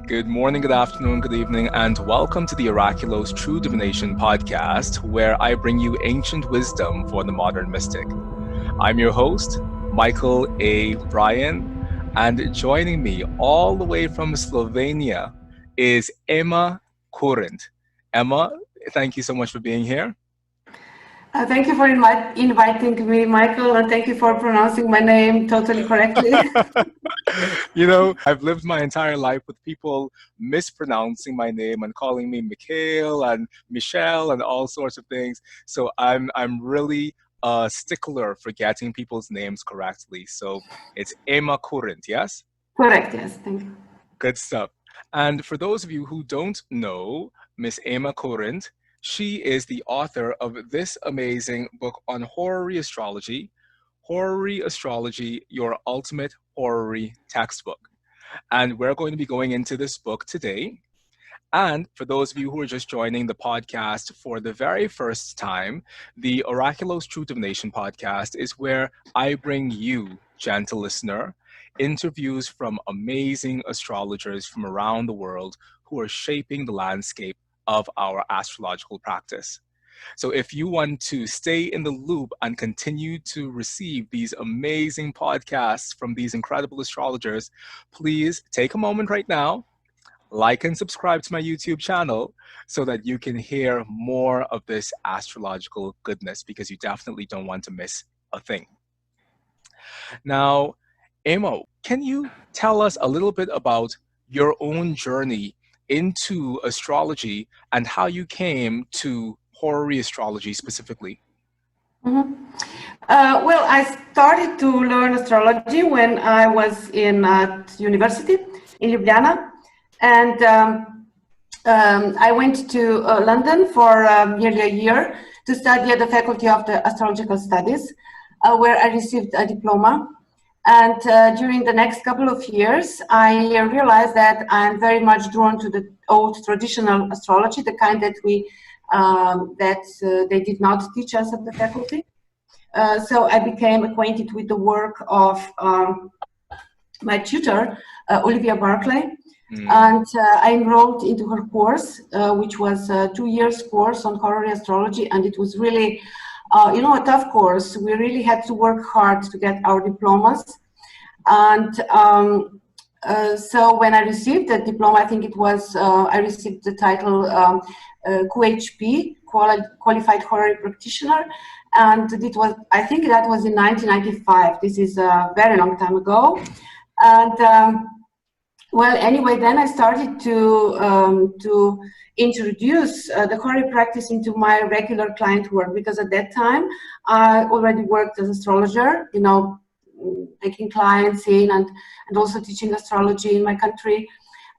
Good morning, good afternoon, good evening, and welcome to the Oraculos True Divination podcast, where I bring you ancient wisdom for the modern mystic. I'm your host, Mychal A. Bryan, and joining me all the way from Slovenia is Ema Kurent. Emma, thank you so much for being here. Thank you for inviting me, Mychal, and thank you for pronouncing my name totally correctly. I've lived my entire life with people mispronouncing my name and calling me Mychal and Mychal and all sorts of things. So I'm really a stickler for getting people's names correctly. So it's Ema Kurent, yes? Correct, yes, thank you. Good stuff. And for those of you who don't know Miss Ema Kurent, she is the author of this amazing book on horary astrology, Horary Astrology, Your Ultimate Horary Textbook. And we're going to be going into this book today. And for those of you who are just joining the podcast for the very first time, the Oraculos True Divination podcast is where I bring you, gentle listener, interviews from amazing astrologers from around the world who are shaping the landscape of our astrological practice. So if you want to stay in the loop and continue to receive these amazing podcasts from these incredible astrologers, please take a moment right now, like and subscribe to my YouTube channel so that you can hear more of this astrological goodness, because you definitely don't want to miss a thing. Now, Emo, can you tell us a little bit about your own journey into astrology and how you came to horary astrology specifically? Mm-hmm. Well, I started to learn astrology when I was in university in Ljubljana, and I went to London for nearly a year to study at the Faculty of the Astrological Studies, where I received a diploma. And during the next couple of years, I realized that I'm very much drawn to the old traditional astrology, the kind that they did not teach us at the faculty. So I became acquainted with the work of my tutor, Olivia Barclay, and I enrolled into her course, which was a 2 years course on horary astrology, and it was really a tough course. We really had to work hard to get our diplomas. And so when I received the diploma, I think it was, I received the title QHP, Qualified Horary Practitioner. And I think that was in 1995. This is a very long time ago. And well, anyway, then I started to introduce the horary practice into my regular client work, because at that time I already worked as astrologer, taking clients in and also teaching astrology in my country.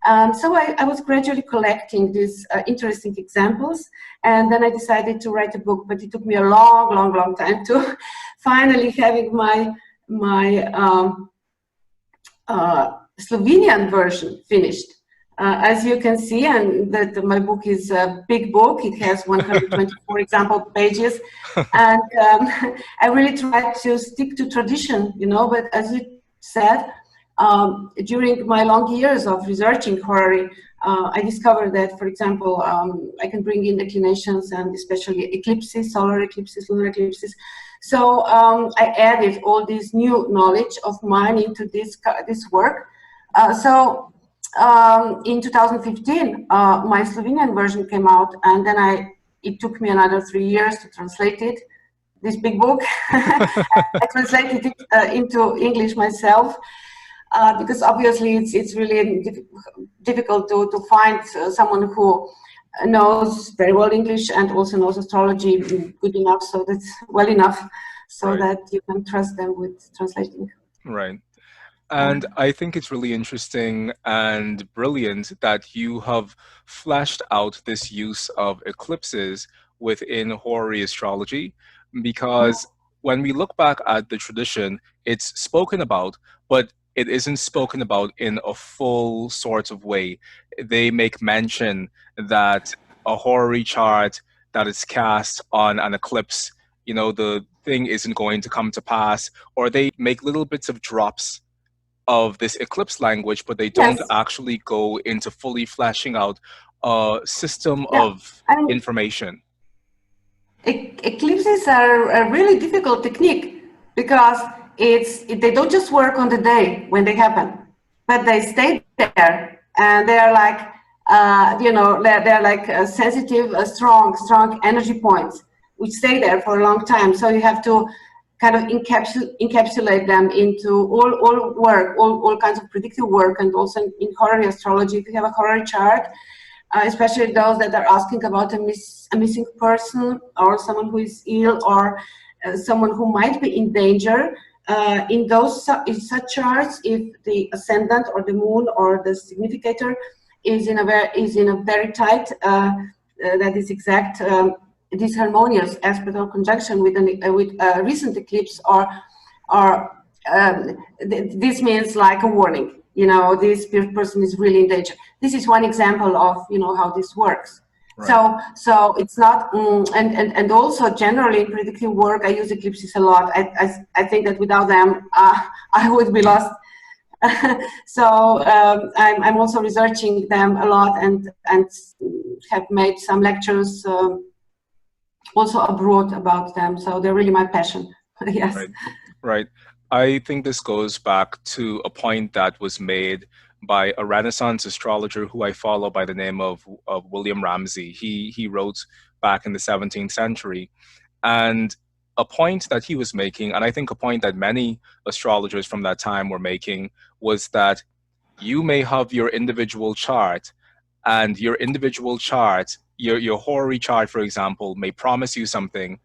And so I was gradually collecting these interesting examples, and then I decided to write a book, but it took me a long time to finally having my Slovenian version finished. As you can see, and that my book is a big book. It has 124 example pages, and I really tried to stick to tradition, but as you said, during my long years of researching horary, I discovered that, for example, I can bring in declinations and especially eclipses, solar eclipses, lunar eclipses. So I added all this new knowledge of mine into this work. So in 2015, my Slovenian version came out, and then it took me another 3 years to translate it, this big book. I translated it into English myself, because obviously it's really difficult to find someone who knows very well English and also knows astrology good enough, so that's well enough, so Right. that you can trust them with translating. Right. And I think it's really interesting and brilliant that you have fleshed out this use of eclipses within horary astrology, because when we look back at the tradition, it's spoken about, but it isn't spoken about in a full sort of way. They make mention that a horary chart that is cast on an eclipse, the thing isn't going to come to pass, or they make little bits of drops of this eclipse language, but they don't Yes. actually go into fully fleshing out a system Yeah. of I mean, information. eclipses are a really difficult technique because they don't just work on the day when they happen, but they stay there, and they are like they're like sensitive, strong energy points which stay there for a long time. So you have to kind of encapsulate them into all work, all kinds of predictive work, and also in horary astrology. If you have a horary chart, especially those that are asking about a missing person or someone who is ill, or someone who might be in danger. In such charts, if the ascendant or the moon or the significator is in a very tight, that is exact, disharmonious aspect or conjunction with a recent eclipse, this means like a warning. This person is really in danger. This is one example of how this works. Right. So it's not, and also generally in predictive work, I use eclipses a lot. I think that without them, I would be lost. So I'm also researching them a lot, and have made some lectures also abroad about them. So they're really my passion. Yes. Right. I think this goes back to a point that was made by a Renaissance astrologer who I follow by the name of William Ramsay. He wrote back in the 17th century, and a point that he was making, and I think a point that many astrologers from that time were making, was that you may have your individual chart, and your individual chart, your horary chart, for example, may promise you something,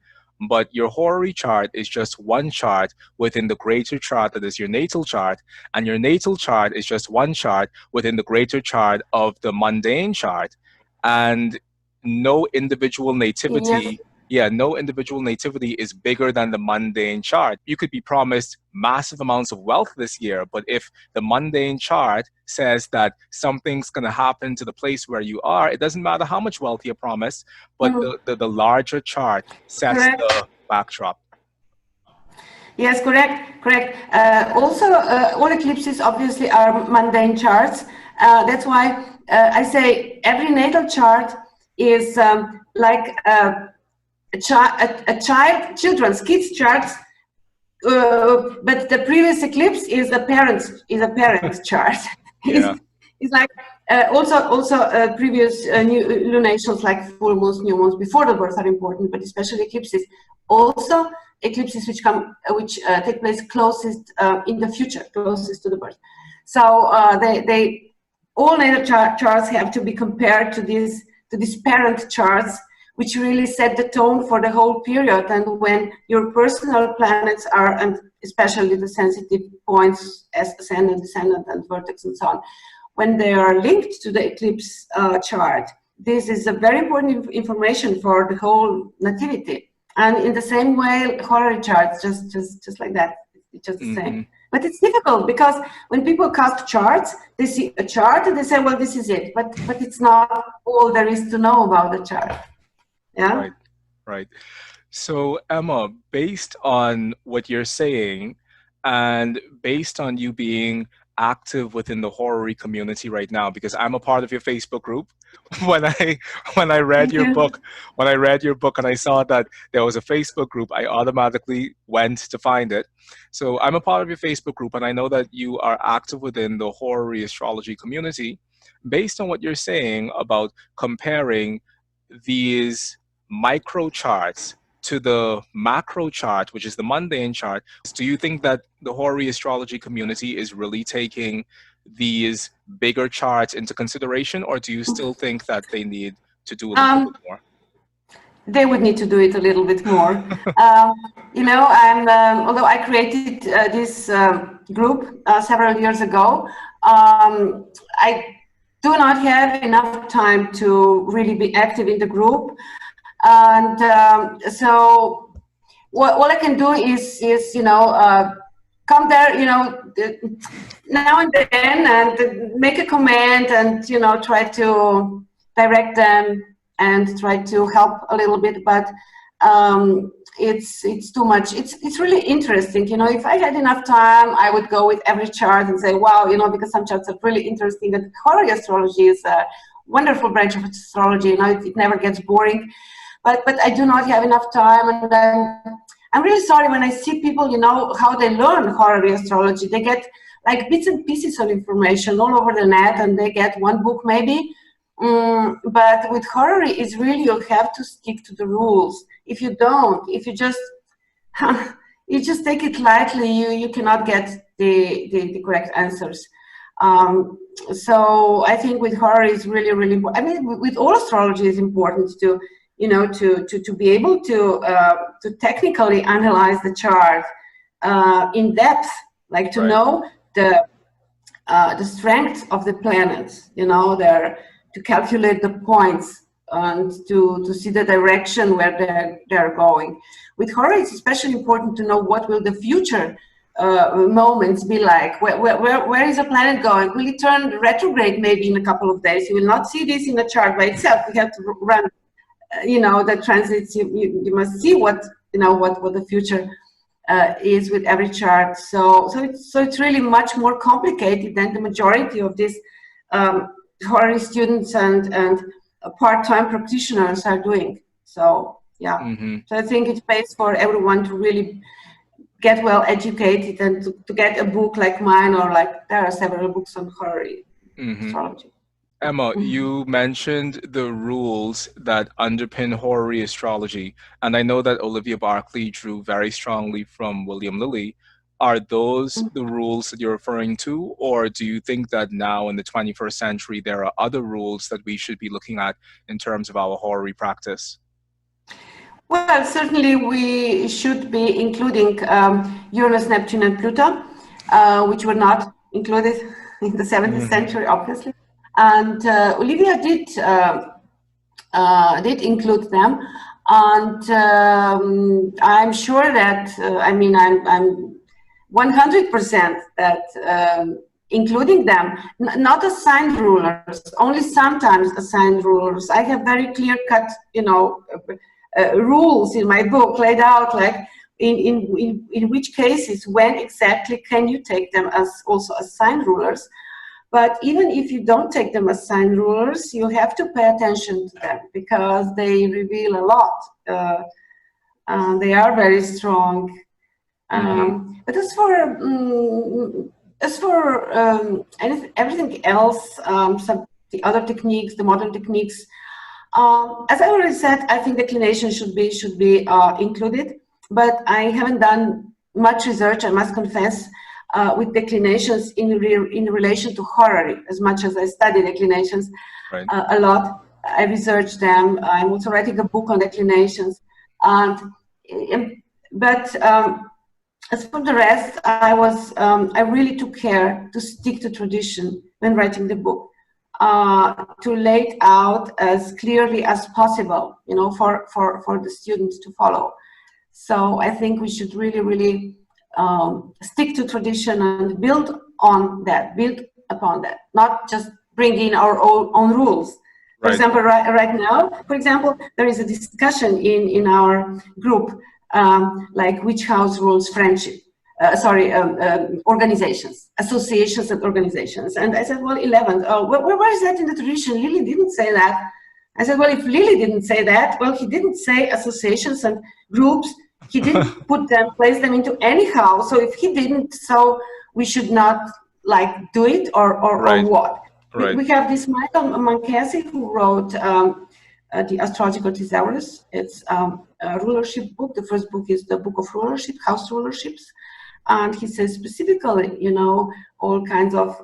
but your horary chart is just one chart within the greater chart that is your natal chart, and your natal chart is just one chart within the greater chart of the mundane chart, and no individual nativity. Yes. No individual nativity is bigger than the mundane chart. You could be promised massive amounts of wealth this year, but if the mundane chart says that something's going to happen to the place where you are, it doesn't matter how much wealth you're promised, but the larger chart sets the backdrop. Yes, correct. Also, all eclipses obviously are mundane charts. That's why I say every natal chart is like children's kids charts, but the previous eclipse is a parent's chart. Yeah. It's like also previous new lunations like full moons, new moons before the birth are important, but especially eclipses. Also eclipses which take place closest in the future, closest to the birth. So all natal charts have to be compared to these parent charts, which really set the tone for the whole period. And when your personal planets are, and especially the sensitive points as ascendant, descendant, and vertex, and so on, when they are linked to the eclipse chart, this is a very important information for the whole nativity. And in the same way, horary charts, just like that, it's just the same. But it's difficult because when people cast charts, they see a chart and they say, well, this is it. But it's not all there is to know about the chart. Yeah. Right. So Emma, based on what you're saying, and based on you being active within the horary community right now, because I'm a part of your Facebook group. When I read your book and I saw that there was a Facebook group, I automatically went to find it. So I'm a part of your Facebook group, and I know that you are active within the horary astrology community. Based on what you're saying about comparing these micro charts to the macro chart, which is the mundane chart, do you think that the horary astrology community is really taking these bigger charts into consideration, or do you still think that they need to do a little bit more? They would need to do it a little bit more. Although I created this group several years ago, I do not have enough time to really be active in the group. And so all I can do is come there, now and then, and make a comment, and try to direct them and try to help a little bit. But it's too much. It's really interesting. You know, if I had enough time, I would go with every chart and say, wow, you know, because some charts are really interesting. And horary astrology is a wonderful branch of astrology. You know, it never gets boring. But I do not have enough time, and I'm really sorry when I see people, you know, how they learn horary astrology. They get like bits and pieces of information all over the net, and they get one book maybe. But with horary, it's really you have to stick to the rules. If you don't, if you just you just take it lightly, you cannot get the correct answers. So I think with horary is really, really. I mean, with all astrology, is important to, you know, to be able to technically analyze the chart in depth, like to know the strength of the planets, you know, to calculate the points and to see the direction where they're going. With horary, it's especially important to know what will the future moments be like. Where is a planet going? Will it turn retrograde maybe in a couple of days? You will not see this in the chart by itself. We have to run, you know, the transits. You must see what, you know, what the future is with every chart. So it's really much more complicated than the majority of these horary students and part-time practitioners are doing. So yeah, so I think it pays for everyone to really get well educated and to get a book like mine, or like there are several books on horary astrology. Emma, you mentioned the rules that underpin horary astrology, and I know that Olivia Barclay drew very strongly from William Lilly. Are those the rules that you're referring to, or do you think that now in the 21st century there are other rules that we should be looking at in terms of our horary practice? Well, certainly we should be including Uranus, Neptune, and Pluto, which were not included in the 17th century, obviously. And Olivia did include them, and I'm sure that I mean I'm 100% that including them, not assigned rulers, only sometimes assigned rulers. I have very clear-cut, you know, rules in my book laid out, like in which cases, when exactly can you take them as also assigned rulers. But even if you don't take them as sign rulers, you have to pay attention to them because they reveal a lot. They are very strong. But as for everything else, some the other techniques, the modern techniques, as I already said, I think declination should be included. But I haven't done much research, I must confess, with declinations in relation to horary, as much as I study declinations a lot. I researched them. I'm also writing a book on declinations. But as for the rest, I really took care to stick to tradition when writing the book, to lay it out as clearly as possible, you know, for the students to follow. So I think we should really, really stick to tradition and build upon that, not just bring in our own rules. For example, right now, there is a discussion in our group, like which house rules friendship, organizations, associations and organizations. And I said, well, 11th, where is that in the tradition? Lily didn't say that. I said, well, if Lily didn't say that, well, he didn't say associations and groups. He didn't place them into any house. So if he didn't, so we should not like do it or what? We have this Mychal who wrote the Astrological Thesaurus. It's a rulership book. The first book is the Book of Rulership, House Rulerships. And he says specifically, you know, all kinds of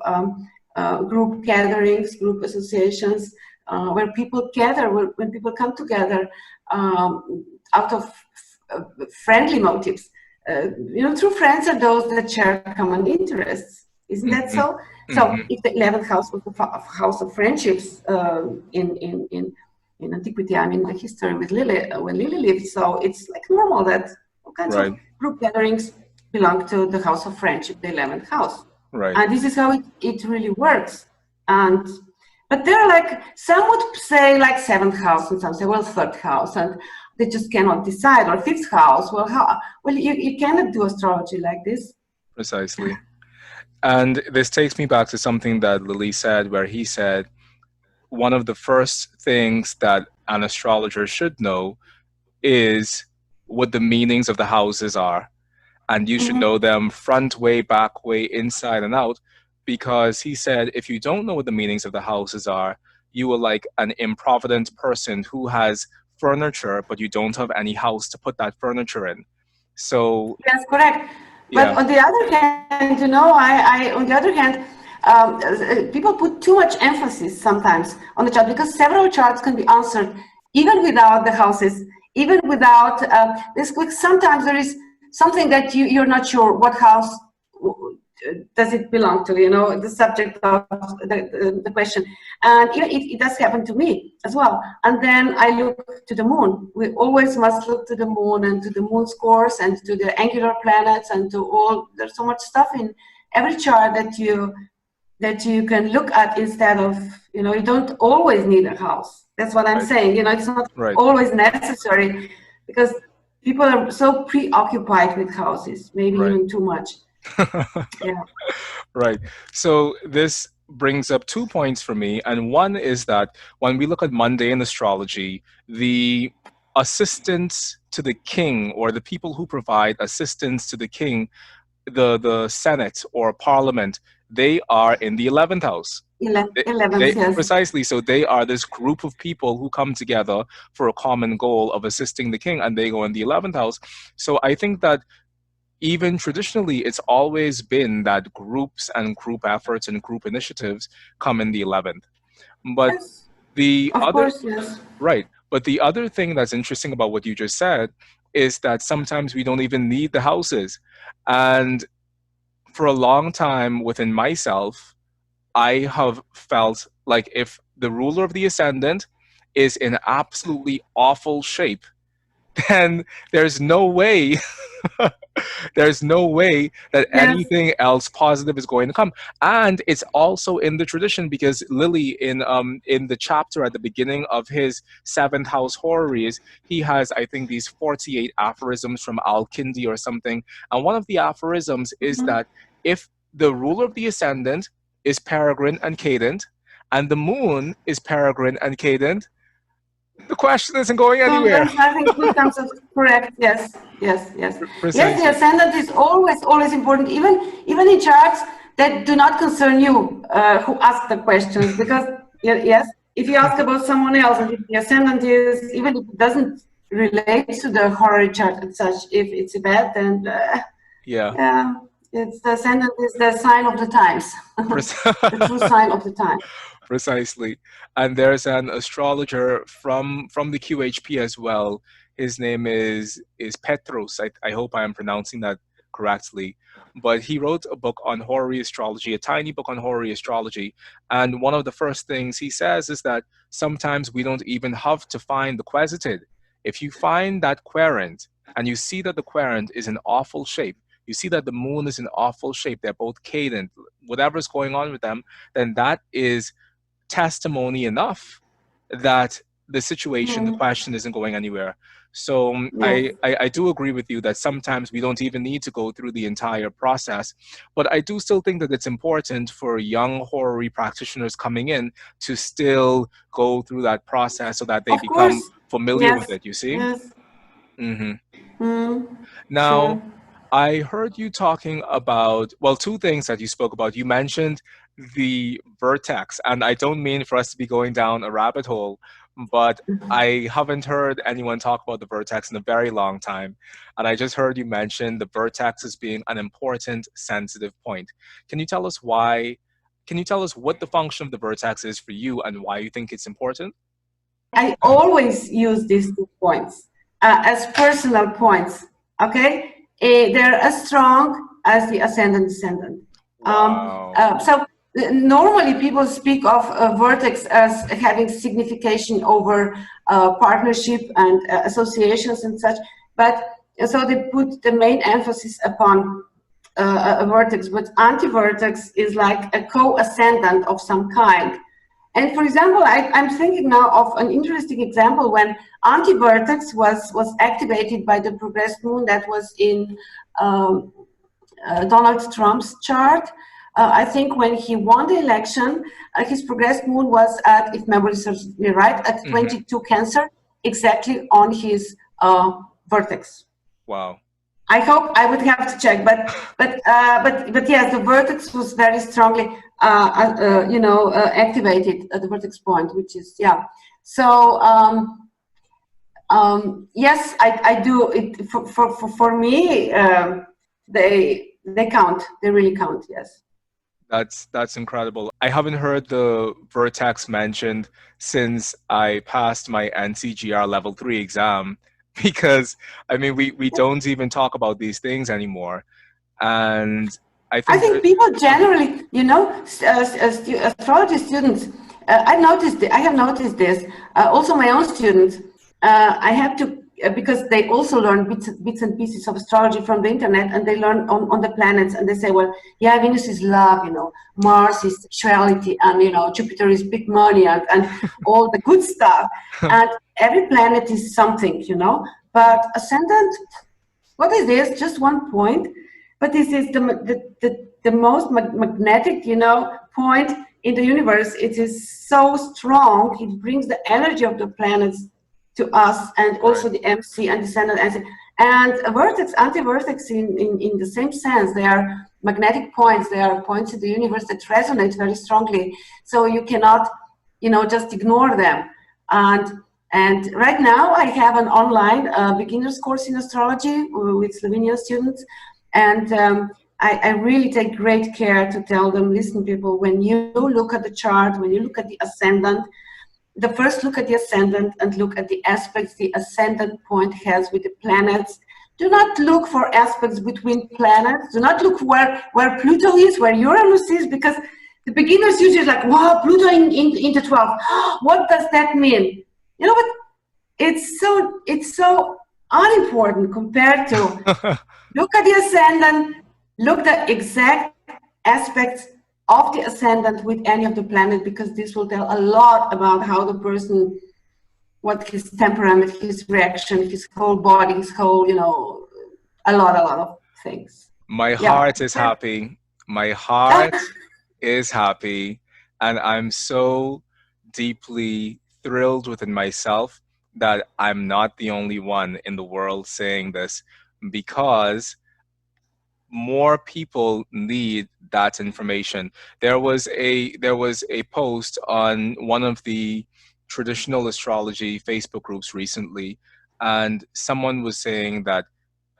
group gatherings, group associations, where people gather, when people come together out of friendly motives. You know, true friends are those that share common interests. Isn't that so? So if the 11th house was the house of friendships in antiquity, I mean the history with Lily, when Lily lived, so it's like normal that all kinds of group gatherings belong to the house of friendship, the 11th house. And this is how it really works. But there are like, some would say like 7th house, and some say, well, 3rd house. And they just cannot decide, or fifth house. Well, you cannot do astrology like this. Precisely. And this takes me back to something that Lily said, where he said one of the first things that an astrologer should know is what the meanings of the houses are. And you should know them front way, back way, inside and out, because he said if you don't know what the meanings of the houses are, you are like an improvident person who has furniture, but you don't have any house to put that furniture in. So that's correct. But yeah, on the other hand, on the other hand, people put too much emphasis sometimes on the chart, because several charts can be answered even without the houses, even without this. Sometimes there is something that you're not sure what house does it belong to, the subject of the question. And it does happen to me as well. And then I look to the moon. We always must look to the moon and to the moon's course and to the angular planets and to all. There's so much stuff in every chart that you can look at, instead of, you don't always need a house. That's what I'm saying. It's not always necessary, because people are so preoccupied with houses, maybe even too much. Yeah. Right. So this brings up 2 points for me. And one is that when we look at mundane astrology, the assistants to the king, or the people who provide assistance to the king, the Senate or Parliament, they are in the 11th house. 11th, yes. Precisely. So they are this group of people who come together for a common goal of assisting the king, and they go in the 11th house. So I think that even traditionally, it's always been that groups and group efforts and group initiatives come in the 11th. But yes. the of other, course, yes. Right. But the other thing that's interesting about what you just said is that sometimes we don't even need the houses. And for a long time within myself, I have felt like if the ruler of the ascendant is in absolutely awful shape, then there's no way there's no way that anything else positive is going to come. And it's also in the tradition, because Lily, in the chapter at the beginning of his 7th house Horaries, he has, I think, these 48 aphorisms from Al-Kindi or something, and one of the aphorisms is that if the ruler of the ascendant is peregrine and cadent, and the moon is peregrine and cadent, the question isn't going anywhere. I think good comes of correct. Yes. Precisely. Yes, the ascendant is always important, even in charts that do not concern you, who ask the questions, because yes, if you ask about someone else, and if the ascendant is, even if it doesn't relate to the horary chart and such, if it's bad, then it's the ascendant is the sign of the times, the true sign of the time. Precisely. And there's an astrologer from the QHP as well. His name is Petros. I hope I am pronouncing that correctly. But he wrote a book on horary astrology, a tiny book on horary astrology. And one of the first things he says is that sometimes we don't even have to find the quasited. If you find that querent and you see that the querent is in awful shape, you see that the moon is in awful shape, they're both cadent, whatever's going on with them, then that is testimony enough that the situation, the question isn't going anywhere. So I do agree with you that sometimes we don't even need to go through the entire process, but I do still think that it's important for young horary practitioners coming in to still go through that process so that they become familiar with it, you see? Yes. Now, I heard you talking about, well, 2 things that you spoke about. You mentioned the vertex, and I don't mean for us to be going down a rabbit hole, but I haven't heard anyone talk about the vertex in a very long time. And I just heard you mention the vertex as being an important sensitive point. Can you tell us why? Can you tell us what the function of the vertex is for you and why you think it's important? I always use these 2 points as personal points. Okay, they're as strong as the ascendant-descendant. Wow. So normally people speak of vertex as having signification over partnership and associations and such, but so they put the main emphasis upon a vertex, but anti-vertex is like a co-ascendant of some kind. And for example, I'm thinking now of an interesting example when anti-vertex was activated by the progressed moon that was in Donald Trump's chart. I think when he won the election, his progressed moon was at, if memory serves me right, at 22 Cancer, exactly on his vertex. Wow. I hope I would have to check, but yes, the vertex was very strongly activated at the vertex point, which is So yes, I do it for me. They count. They really count. Yes. That's incredible. I haven't heard the Vertex mentioned since I passed my NCGR level 3 exam, because I mean we don't even talk about these things anymore. And I think people generally, astrology students, I have noticed this. Also, my own students, I have to, because they also learn bits and pieces of astrology from the internet, and they learn on the planets, and they say, well, yeah, Venus is love, Mars is sexuality, and Jupiter is big money, and all the good stuff. And every planet is something, But ascendant, what is this? Just one point. But this is the most magnetic, point in the universe. It is so strong. It brings the energy of the planets to us, and also the MC and descendant MC. And a vertex, anti-vertex in the same sense. They are magnetic points. They are points in the universe that resonate very strongly. So you cannot, just ignore them. And right now I have an online beginner's course in astrology with Slovenian students. And I really take great care to tell them, listen, people, when you look at the chart, when you look at the ascendant, the first look at the ascendant and look at the aspects the ascendant point has with the planets. Do not look for aspects between planets. Do not look where Pluto is, where Uranus is, because the beginners usually like, wow, Pluto in the 12th. What does that mean? You know what? It's so unimportant compared to look at the ascendant, look at the exact aspects of the ascendant with any of the planet, because this will tell a lot about how the person, what his temperament, his reaction, his whole body, his whole, a lot of things. My heart is happy. My heart is happy. And I'm so deeply thrilled within myself that I'm not the only one in the world saying this, because more people need that information. There was a post on one of the traditional astrology Facebook groups recently, and someone was saying that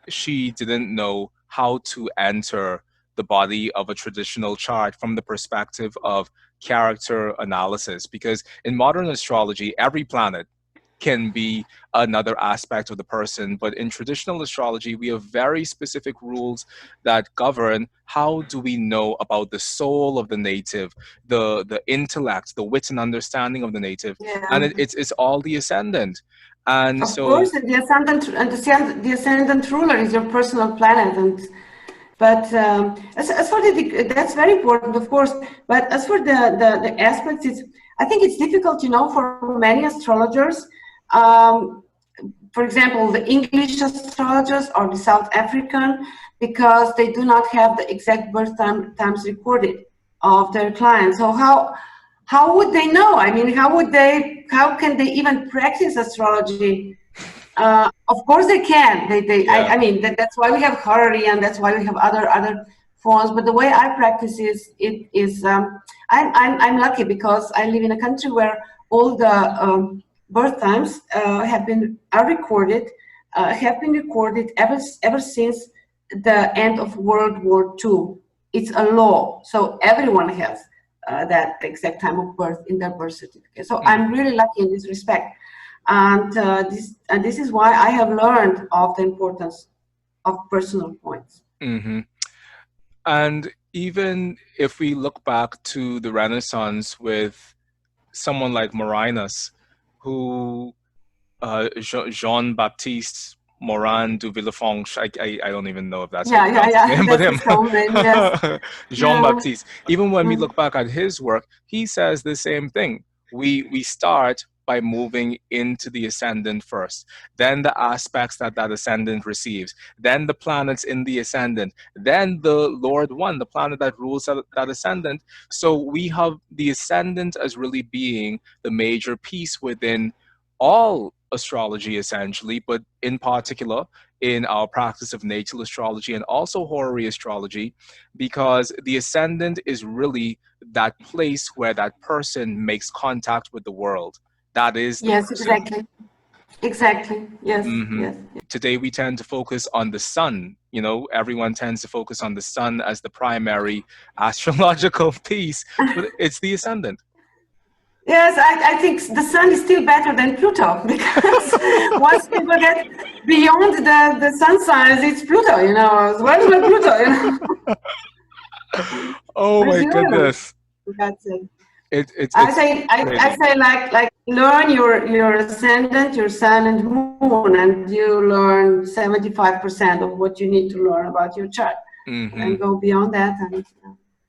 she didn't know how to enter the body of a traditional chart from the perspective of character analysis, because in modern astrology, every planet can be another aspect of the person. But in traditional astrology, we have very specific rules that govern how do we know about the soul of the native, the intellect, the wit and understanding of the native. And it's all the ascendant. And of course, and the ascendant ruler is your personal planet. But as for that's very important, of course. But as for the aspects, I think it's difficult, for many astrologers. For example, the English astrologers or the South African, because they do not have the exact birth times recorded of their clients. So how would they know? I mean, how can they even practice astrology? Of course they can. I mean, that's why we have Horary, and that's why we have other forms. But the way I practice I'm lucky, because I live in a country where all the birth times have been recorded ever since the end of World War II. It's a law, so everyone has that exact time of birth in their birth certificate. So I'm really lucky in this respect, and this is why I have learned of the importance of personal points. Mm-hmm. And even if we look back to the Renaissance with someone like Marinus, who Jean-Baptiste Morin du Villefranche, I don't even know if that's his name, but him, yes. Jean-Baptiste. Even when we look back at his work, he says the same thing. we start by moving into the ascendant first, then the aspects that that ascendant receives, then the planets in the ascendant, then the Lord One, the planet that rules that ascendant. So we have the ascendant as really being the major piece within all astrology, essentially, but in particular in our practice of natal astrology and also horary astrology, because the ascendant is really that place where that person makes contact with the world. That is the Yes, person. exactly. Exactly. Yes, Mm-hmm. yes. Today we tend to focus on the sun. You know, everyone tends to focus on the sun as the primary astrological piece, but it's the ascendant. Yes, I think the sun is still better than Pluto because once people get beyond the sun signs, it's Pluto, you know. Where's my Pluto, you know? Oh Where's my Uranus? goodness. That's it. It's I crazy. say like learn your ascendant, your sun and moon, and you learn 75% of what you need to learn about your chart, Mm-hmm. and go beyond that. And because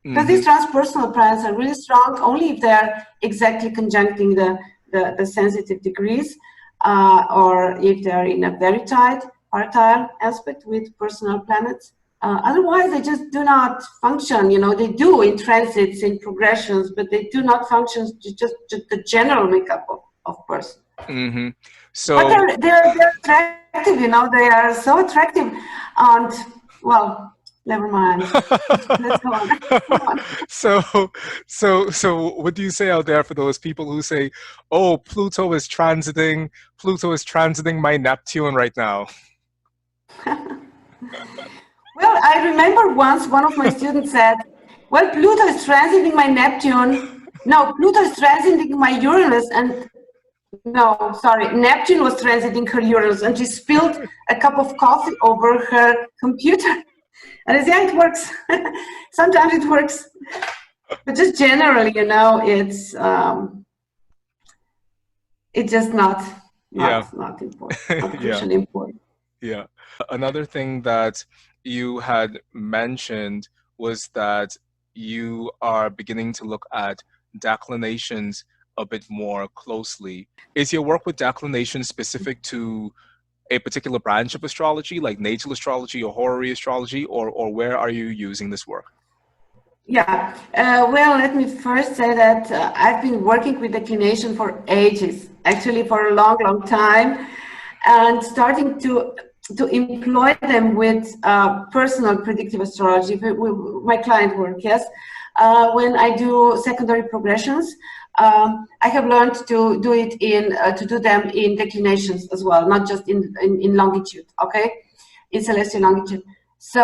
Mm-hmm. these transpersonal planets are really strong only if they're exactly conjuncting the sensitive degrees, or if they're in a very tight partile aspect with personal planets. Otherwise, they just do not function. You know, they do in transits, in progressions, but they do not function to just the general makeup of person. Mm-hmm. But So they're attractive. You know, they are so attractive, and well, never mind. Let's go on. so so what do you say out there for those people who say, oh, Pluto is transiting my Neptune right now? Well, I remember once one of my students said, well, Pluto is transiting my Neptune. No, Pluto is transiting my Uranus. And no, sorry, Neptune was transiting her Uranus, and she spilled a cup of coffee over her computer. And I said, yeah, it works. Sometimes it works. But just generally, you know, it's just not Yeah. important, not Yeah. crucially important. Yeah. Another thing that you had mentioned was that you are beginning to look at declinations a bit more closely. Is your work with declinations specific to a particular branch of astrology, like natal astrology or horary astrology, or where are you using this work? Yeah, well, let me first say that I've been working with declination for ages, actually for a long, long time, and starting to employ them with personal predictive astrology, my client work, yes. When I do secondary progressions, I have learned to do it to do them in declinations as well, not just in longitude, okay, in celestial longitude. So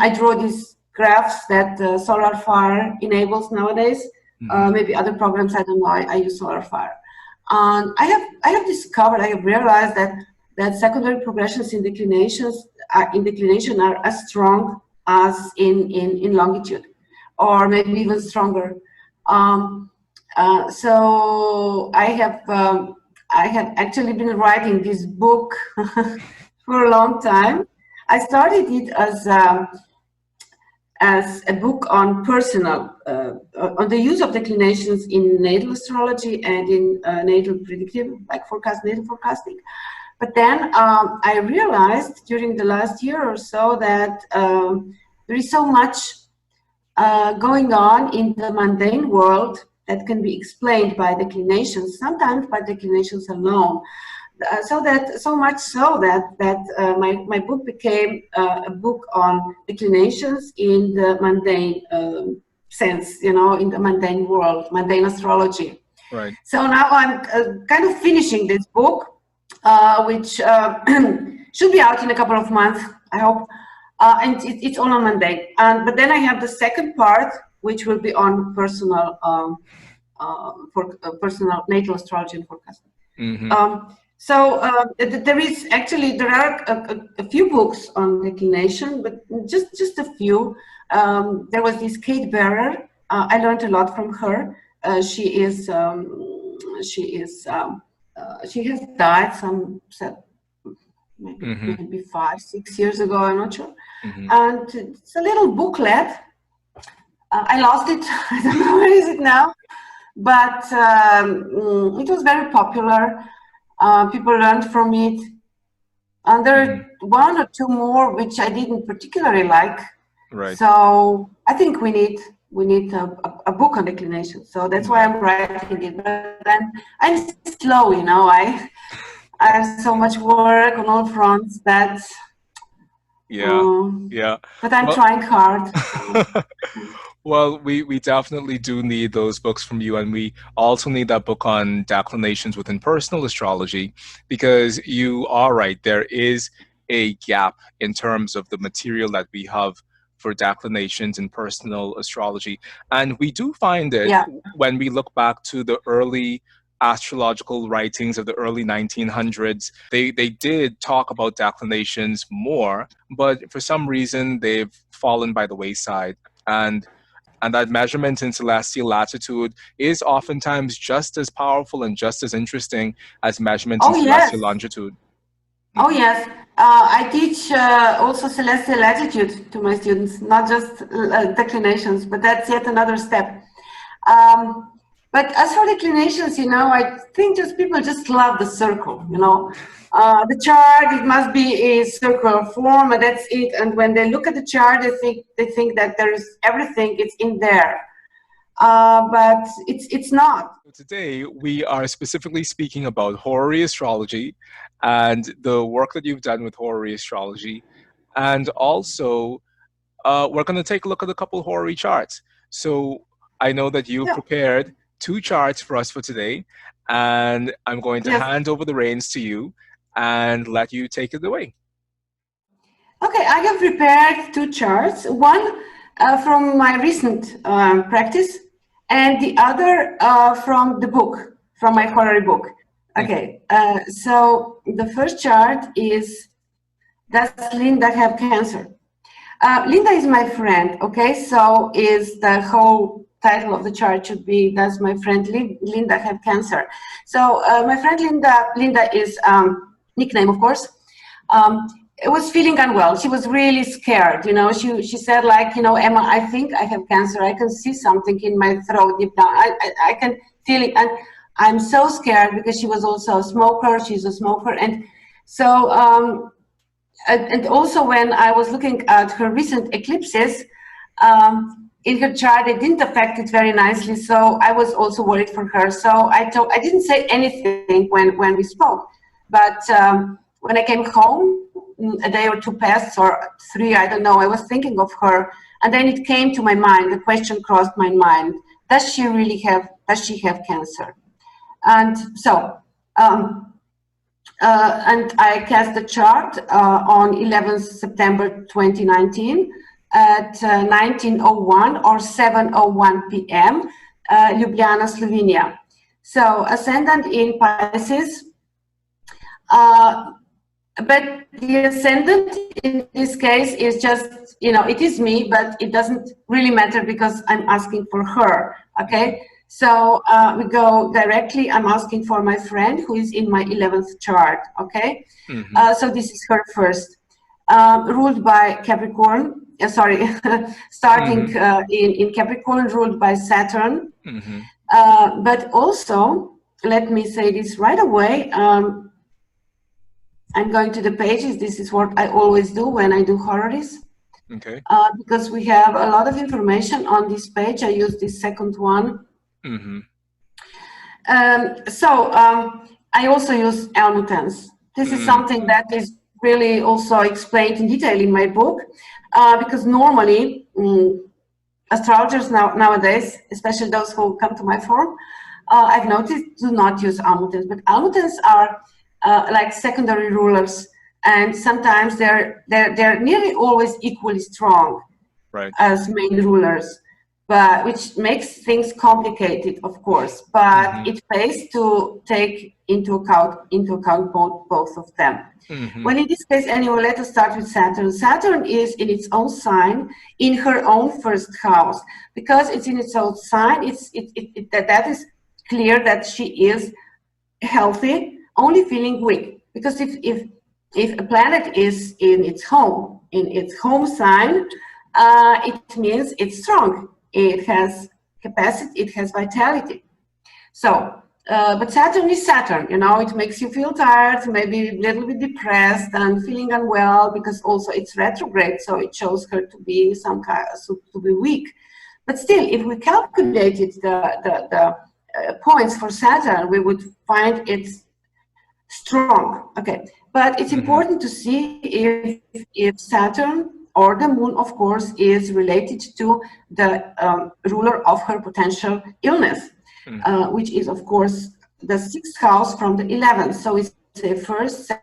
I draw these graphs that Solar Fire enables nowadays. Mm-hmm. Maybe other programs, I don't know. I use Solar Fire, and I have discovered, I have realized that secondary progressions in declination are as strong as in longitude, or maybe even stronger. So I have actually been writing this book for a long time. I started it as a book on on the use of declinations in natal astrology and in natal predictive, like natal forecasting. But then I realized during the last year or so that there is so much going on in the mundane world that can be explained by declinations, sometimes by declinations alone. So much so that my book became a book on declinations in the mundane sense, you know, in the mundane world, mundane astrology. Right. So now I'm kind of finishing this book, which should be out in a couple of months, I hope. And it's all on mundane. But then I have the second part, which will be on personal personal natal astrology and forecasting. Mm-hmm. There are a few books on declination, but just a few. There was this Kate Barrer. I learned a lot from her. She has died Mm-hmm. maybe 5-6 years ago. I'm not sure. Mm-hmm. And it's a little booklet. I lost it. I don't know where is it now. but it was very popular. People learned from it. And there are one or two more which I didn't particularly like. Right. So I think we need a book on declination. So that's why I'm writing it. But I'm slow, you know. I have so much work on all fronts that. Yeah. But I'm trying hard. Well, we definitely do need those books from you, and we also need that book on declinations within personal astrology, because you are right, there is a gap in terms of the material that we have for declinations in personal astrology. And we do find it when we look back to the early astrological writings of the early 1900s. They did talk about declinations more, but for some reason they've fallen by the wayside. And that measurement in celestial latitude is oftentimes just as powerful and just as interesting as measurements in celestial longitude. Oh yes, I teach also celestial latitude to my students, not just declinations, but that's yet another step. But as for declinations, you know, I think just people just love the circle, you know. The chart, it must be a circular form, and that's it. And when they look at the chart, they think that there is everything, it's in there. But it's not. Today, we are specifically speaking about horary astrology and the work that you've done with horary astrology. And also, we're going to take a look at a couple horary charts. So I know that you've prepared 2 charts for us for today, and I'm going to hand over the reins to you and let you take it away. Okay, I have prepared 2 charts, one from my recent practice, and the other from the book, from my horary book. Okay, so the first chart is, does Linda have cancer? Linda is my friend, okay, so is the whole title of the chart should be, does my friend Linda have cancer? So my friend Linda is nickname, of course. It was feeling unwell. She was really scared, you know. She said, like, you know, Emma, I think I have cancer. I can see something in my throat deep down. I can feel it, and I'm so scared because she was also a smoker. She's a smoker, and so and also when I was looking at her recent eclipses in her chart, it didn't affect it very nicely. So I was also worried for her. So I didn't say anything when we spoke, but when I came home, a day or 2 passed, or 3, I don't know, I was thinking of her, and then it came to my mind, the question crossed my mind, does she have cancer? And so, and I cast the chart on 11th September 2019 at 19:01 or 7:01 p.m. Ljubljana, Slovenia. So ascendant in Pisces, but the ascendant in this case is just, you know, it is me, but it doesn't really matter because I'm asking for her, okay? So we go directly, I'm asking for my friend who is in my 11th chart, okay? So this is her first, ruled by Capricorn, starting in Capricorn, ruled by Saturn. But also, let me say this right away, I'm going to the pages. This is what I always do when I do horaries. Okay. Because we have a lot of information on this page. I use this second one. I also use almutens. This is something that is really also explained in detail in my book, because normally astrologers nowadays, especially those who come to my forum, I've noticed, do not use almutens. But almutens are like secondary rulers, and sometimes they're nearly always equally strong as main rulers, but which makes things complicated, of course. But it pays to take into account both of them. Well, in this case, anyway, let us start with Saturn. Saturn is in its own sign, in her own first house, because it's in its own sign. That is clear that she is healthy, only feeling weak. Because if a planet is in its home sign, it means it's strong. It has capacity. It has vitality. So, but Saturn is Saturn, you know, it makes you feel tired, maybe a little bit depressed and feeling unwell, because also it's retrograde, so it shows her to be some kind to be weak. But still, if we calculated the points for Saturn, we would find it's strong. Okay, but it's important to see if Saturn or the moon, of course, is related to the ruler of her potential illness, which is, of course, the 6th house from the 11th. So it's the 1st,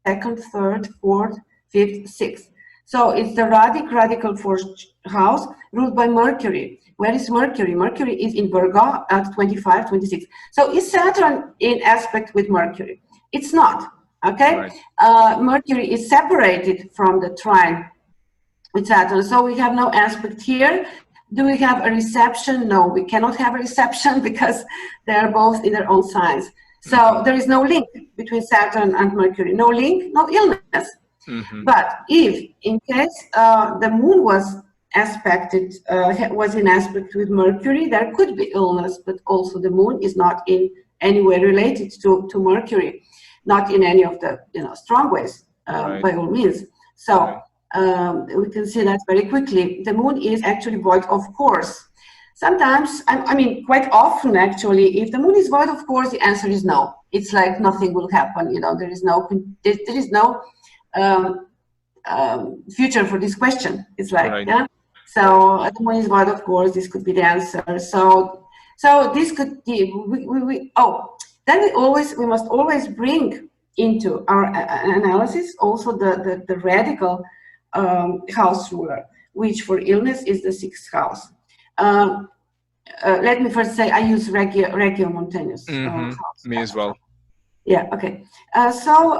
2nd, 3rd, 4th, 5th, 6th. So it's the radical 4th house ruled by Mercury. Where is Mercury? Mercury is in Virgo at 25, 26. So is Saturn in aspect with Mercury? It's not, okay? Right. Mercury is separated from the trine with Saturn, so we have no aspect here. Do we have a reception? No, we cannot have a reception because they are both in their own signs. So there is no link between Saturn and Mercury. No link, no illness. But if, in case the moon was aspected, was in aspect with Mercury, there could be illness, but also the moon is not in any way related to Mercury, not in any of the strong ways, by all means. So we can see that very quickly. The moon is actually void of course. Sometimes, I mean, quite often actually, if the moon is void of course, the answer is no. It's like nothing will happen. There is no future for this question. It's like, yeah. So the moon is void of course. This could be the answer. So this could be. Then we must always bring into our analysis also the radical house ruler, which for illness is the 6th house. Let me first say I use Regiomontanus house. Me as well. Yeah, okay. So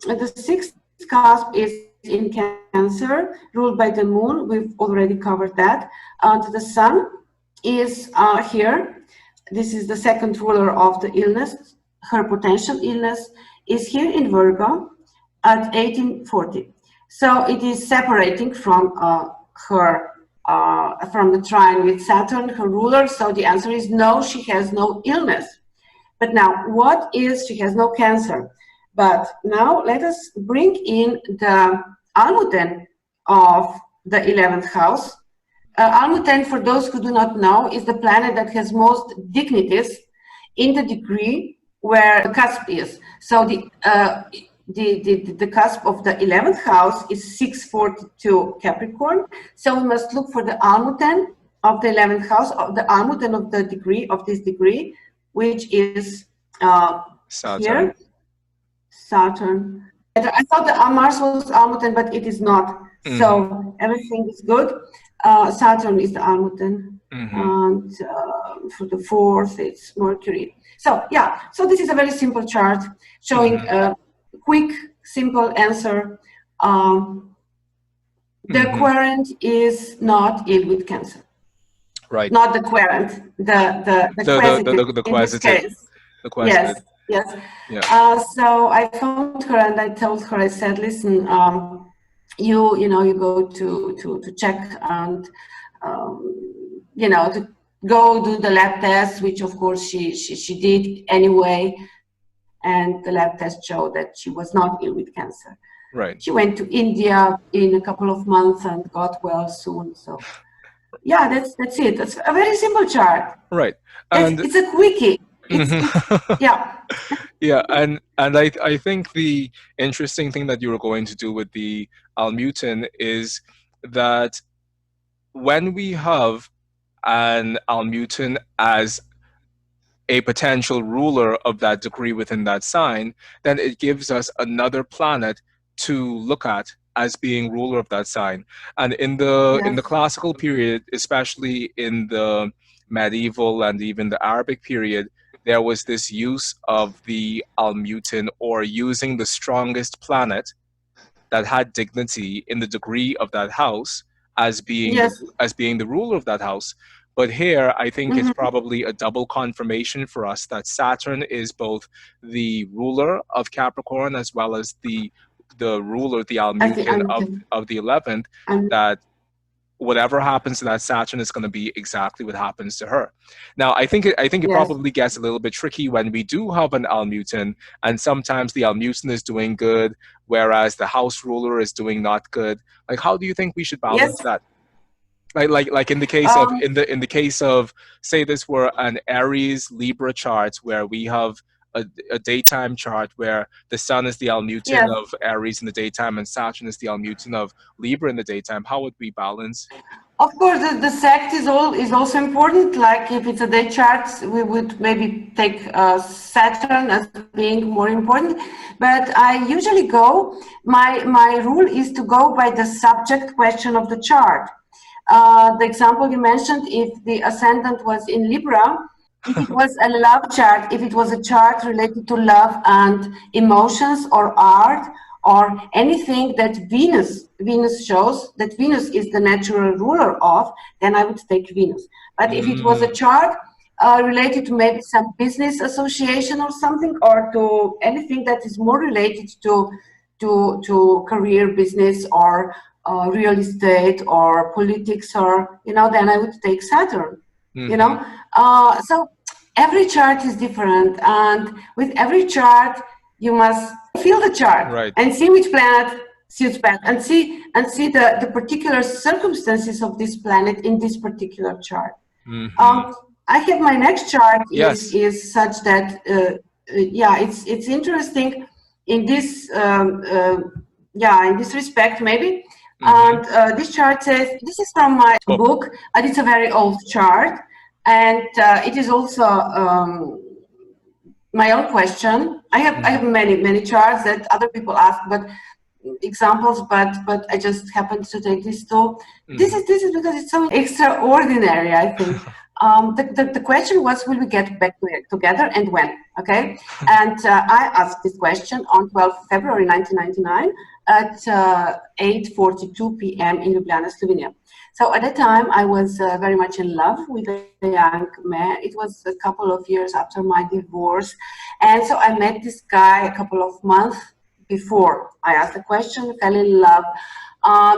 the 6th house is in Cancer, ruled by the moon. We've already covered that. The sun is here. This is the 2nd ruler of the illness. Her potential illness is here in Virgo at 1840. So it is separating from her, from the trine with Saturn, her ruler. So the answer is no, she has no illness. But now, what is, she has no cancer. But now let us bring in the Almuten of the 11th house. Almuten, for those who do not know, is the planet that has most dignities in the degree where the cusp is. So the cusp of the 11th house is 642 Capricorn. So we must look for the Almuten of the 11th house, of the Almuten of the degree, of this degree, which is Saturn. Here. Saturn. I thought that Mars was Almuten, but it is not. So everything is good. Saturn is the Almuten. And for the 4th, it's Mercury. So yeah, so this is a very simple chart showing a quick, simple answer. The querent is not ill with Cancer. Right. Not the querent, the quasitive. The quasitive. Yes. Yeah. So I phoned her and I told her, I said, listen, you go to check and to go do the lab test, which of course she did anyway, and the lab test showed that she was not ill with cancer. Right. She went to India in a couple of months and got well soon. So yeah, that's it. That's a very simple chart. Right. And it's a quickie. Yeah. Yeah, and I think the interesting thing that you were going to do with the Almuten is that when we have an Almuten as a potential ruler of that degree within that sign, then it gives us another planet to look at as being ruler of that sign. And in the classical period, especially in the medieval and even the Arabic period, there was this use of the Almuten, or using the strongest planet that had dignity in the degree of that house as being the ruler of that house. But here, I think it's probably a double confirmation for us that Saturn is both the ruler of Capricorn as well as the ruler, the Almuten of the 11th, that whatever happens to that Saturn is going to be exactly what happens to her. Now, I think it Yes. probably gets a little bit tricky when we do have an Almutin, and sometimes the Almutin is doing good, whereas the house ruler is doing not good. Like, how do you think we should balance Yes. that? Like in the case of Um, in the case of, say this were an Aries Libra chart where we have a daytime chart where the Sun is the Almutin yes. of Aries in the daytime and Saturn is the Almutin of Libra in the daytime. How would we balance? Of course, the sect is also important. Like if it's a day chart, we would maybe take Saturn as being more important. But I usually go. My rule is to go by the subject question of the chart. The example you mentioned, if the ascendant was in Libra, if it was a love chart, if it was a chart related to love and emotions or art or anything that Venus shows, that Venus is the natural ruler of, then I would take Venus. But if it was a chart related to maybe some business association or something, or to anything that is more related to career, business, or real estate or politics, or then I would take Saturn. So every chart is different, and with every chart you must feel the chart Right. and see which planet suits best, and see the particular circumstances of this planet in this particular chart. I have my next chart is such that yeah, it's interesting in this in this respect maybe. And this chart says, this is from my book, and it's a very old chart, and it is also my own question. I have many charts that other people ask, but examples, but I just happened to take this too. This is because it's so extraordinary, I think. The question was, will we get back together and when? Okay, and I asked this question on 12th February 1999 at 8:42 p.m. in Ljubljana, Slovenia. So at that time, I was very much in love with a young man. It was a couple of years after my divorce, and so I met this guy a couple of months before I asked the question, fell in love.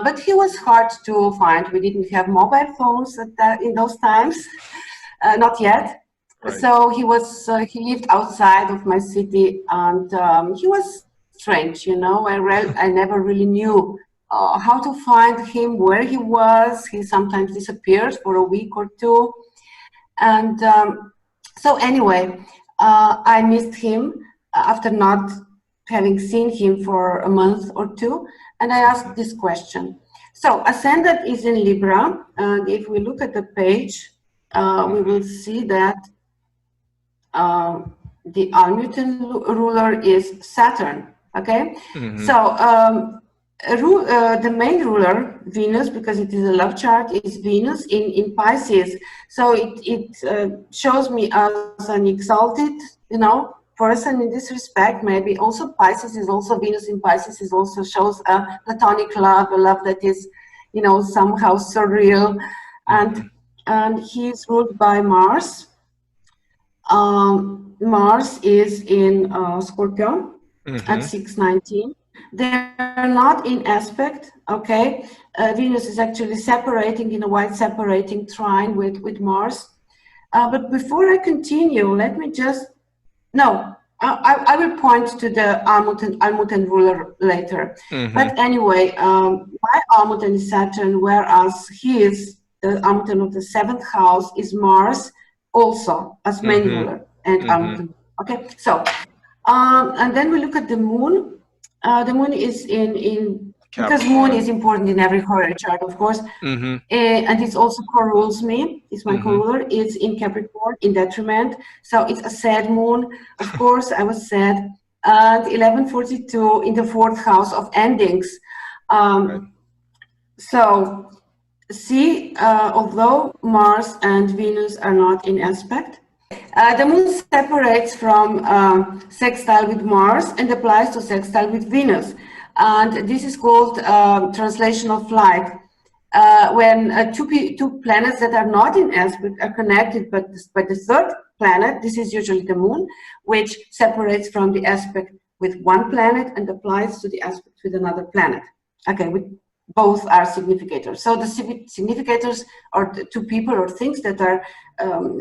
But he was hard to find. We didn't have mobile phones in those times, not yet. Right. So he lived outside of my city, and he was strange, I never really knew how to find him, where he was. He sometimes disappeared for a week or two. And so anyway, I missed him after not having seen him for a month or two, and I asked this question. So ascendant is in Libra, and if we look at the page, we will see that the Almutin ruler is Saturn, okay? So the main ruler, Venus, because it is a love chart, is Venus in Pisces. So it shows me as an exalted, person in this respect. Maybe also Pisces is also, Venus in Pisces is also shows a platonic love, a love that is, somehow surreal. And he's ruled by Mars. Mars is in Scorpio at 6:19. They're not in aspect, okay? Venus is actually separating in a wide separating trine with Mars. But before I continue, let me just, I will point to the Almutin ruler later. But anyway, my Almutin is Saturn, whereas his, the Almutin of the 7th house, is Mars, also as main ruler and Almutin. Okay, so and then we look at the moon. The moon is in because moon is important in every horary chart, of course, and it also co-rules me. It's my co-ruler. It's in Capricorn, in detriment. So it's a sad moon. Of course, I was sad. And 11:42 in the 4th house of endings. So see, although Mars and Venus are not in aspect, the moon separates from sextile with Mars and applies to sextile with Venus. And this is called translation of light. When two planets that are not in aspect are connected by the third planet, this is usually the moon, which separates from the aspect with one planet and applies to the aspect with another planet. Okay, both are significators. So the significators are the two people or things that are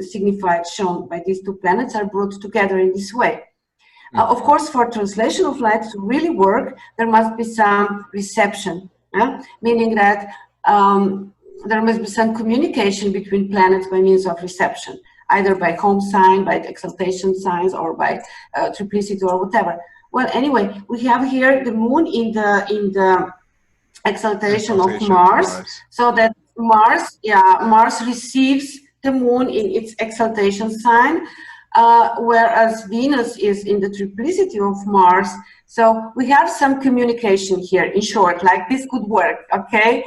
signified, shown by these two planets, are brought together in this way. Of course, for translation of light to really work, there must be some reception, meaning that there must be some communication between planets by means of reception, either by home sign, by exaltation signs, or by triplicity or whatever. Well, anyway, we have here the moon in the exaltation of Mars, so that Mars receives the moon in its exaltation sign, whereas Venus is in the triplicity of Mars. So we have some communication here, in short, like this could work, okay?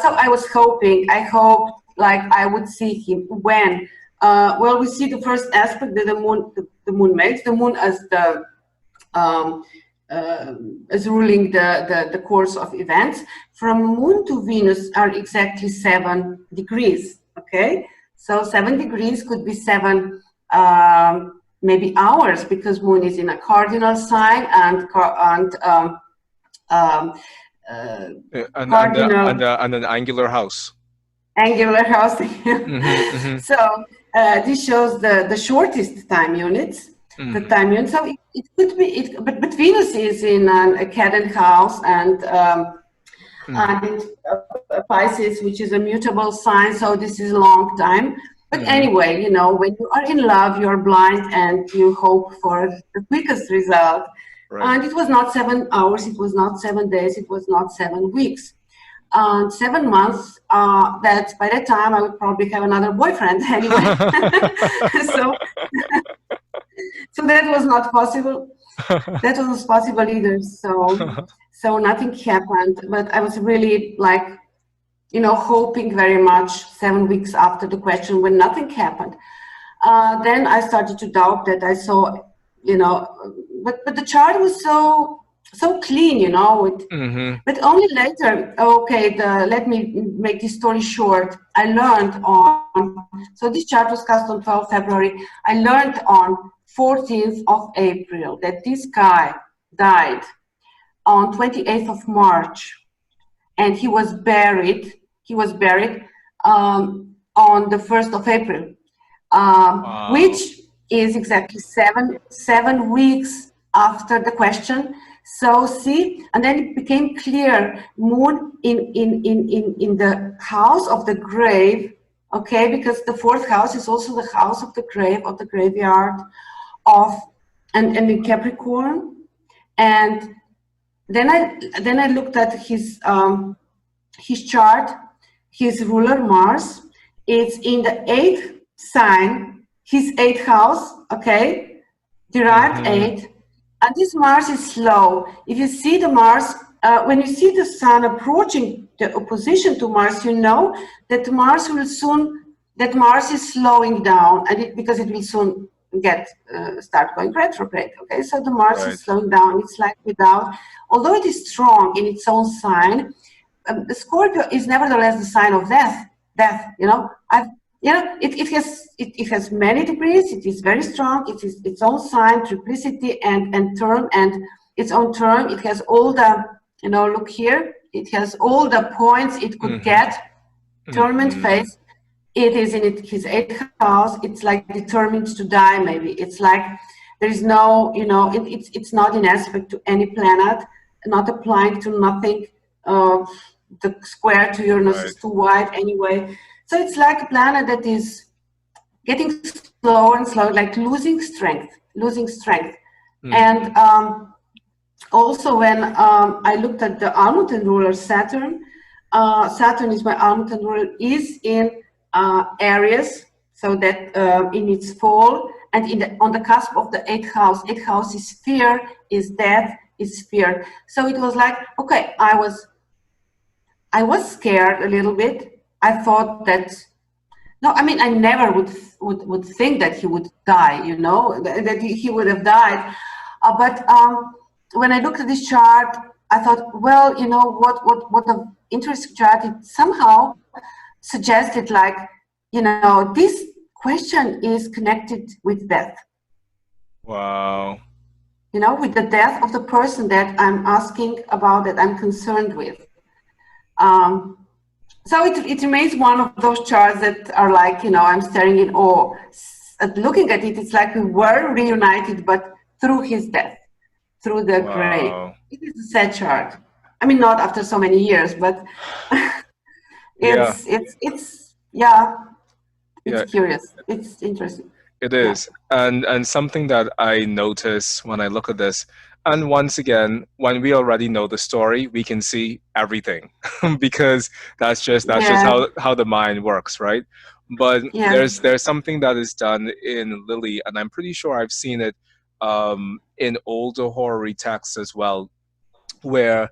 So I was hoping, I hoped like I would see him when, well, we see the first aspect that the moon makes, the moon as the, as ruling the course of events. From Moon to Venus are exactly 7 degrees, okay? So 7 degrees could be 7 maybe hours, because Moon is in a cardinal sign, and an angular house. Angular house. So this shows the shortest time units. The time unit. So it could be, but Venus is in a cadent house, and Pisces, which is a mutable sign. So this is a long time. But anyway, you know, when you are in love, you're blind and you hope for the quickest result. Right. And it was not 7 hours, it was not 7 days, it was not 7 weeks. 7 months, that by that time I would probably have another boyfriend anyway. So that was not possible. That wasn't possible either. So nothing happened. But I was really like, you know, hoping very much 7 weeks after the question, when nothing happened. Then I started to doubt that I saw, you know, but the chart was so clean, you know. But only later, okay, let me make this story short. I learned on, so this chart was cast on 12th February. I learned on 14th of April that this guy died on 28th of March, and he was buried on the 1st of April, which is exactly seven weeks after the question. So see, and then it became clear, Moon in the house of the grave, okay, because the 4th house is also the house of the grave, of the graveyard, and in Capricorn. And then I looked at his chart. His ruler Mars is in the 8th sign, his 8th house, okay, derived 8. And this Mars is slow. If you see the Mars, when you see the Sun approaching the opposition to Mars, you know that Mars is slowing down, and because it will soon start going retrograde. Okay, so the Mars is slowing down. It's like although it is strong in its own sign, the Scorpio is nevertheless the sign of death. You know, it has many degrees. It is very strong. It is its own sign, triplicity and term, and its own term. It has all the, you know, look here. It has all the points it could get. Term and phase. It is in his 8th house. It's like determined to die. Maybe it's like there is no, you know, it's not in aspect to any planet, not applying to nothing. The square to Uranus is too wide anyway. So it's like a planet that is getting slower and slower, like losing strength. And also when I looked at the almond ruler Saturn, Saturn is my almond ruler, is in Aries, so that in its fall, and on the cusp of the 8th house. 8th house is fear, is death, is fear. So it was like, okay, I was scared a little bit. I thought that, no, I mean, I never would think that he would die, you know, that he would have died. But when I looked at this chart, I thought, well, you know, what an interesting chart. It somehow suggested, like, you know, this question is connected with death. Wow. You know, with the death of the person that I'm asking about, that I'm concerned with. So it remains one of those charts that are like, I'm staring in awe. Looking at it, it's like we were reunited, but through his death, through the grave. Wow. It is a sad chart. I mean, not after so many years, but Yeah. it's curious. It's interesting. It Yeah. is. And something that I notice when I look at this, and once again, when we already know the story, we can see everything because that's just Yeah. how the mind works, right? But Yeah. there's something that is done in Lily, and I'm pretty sure I've seen it in older horary texts as well, where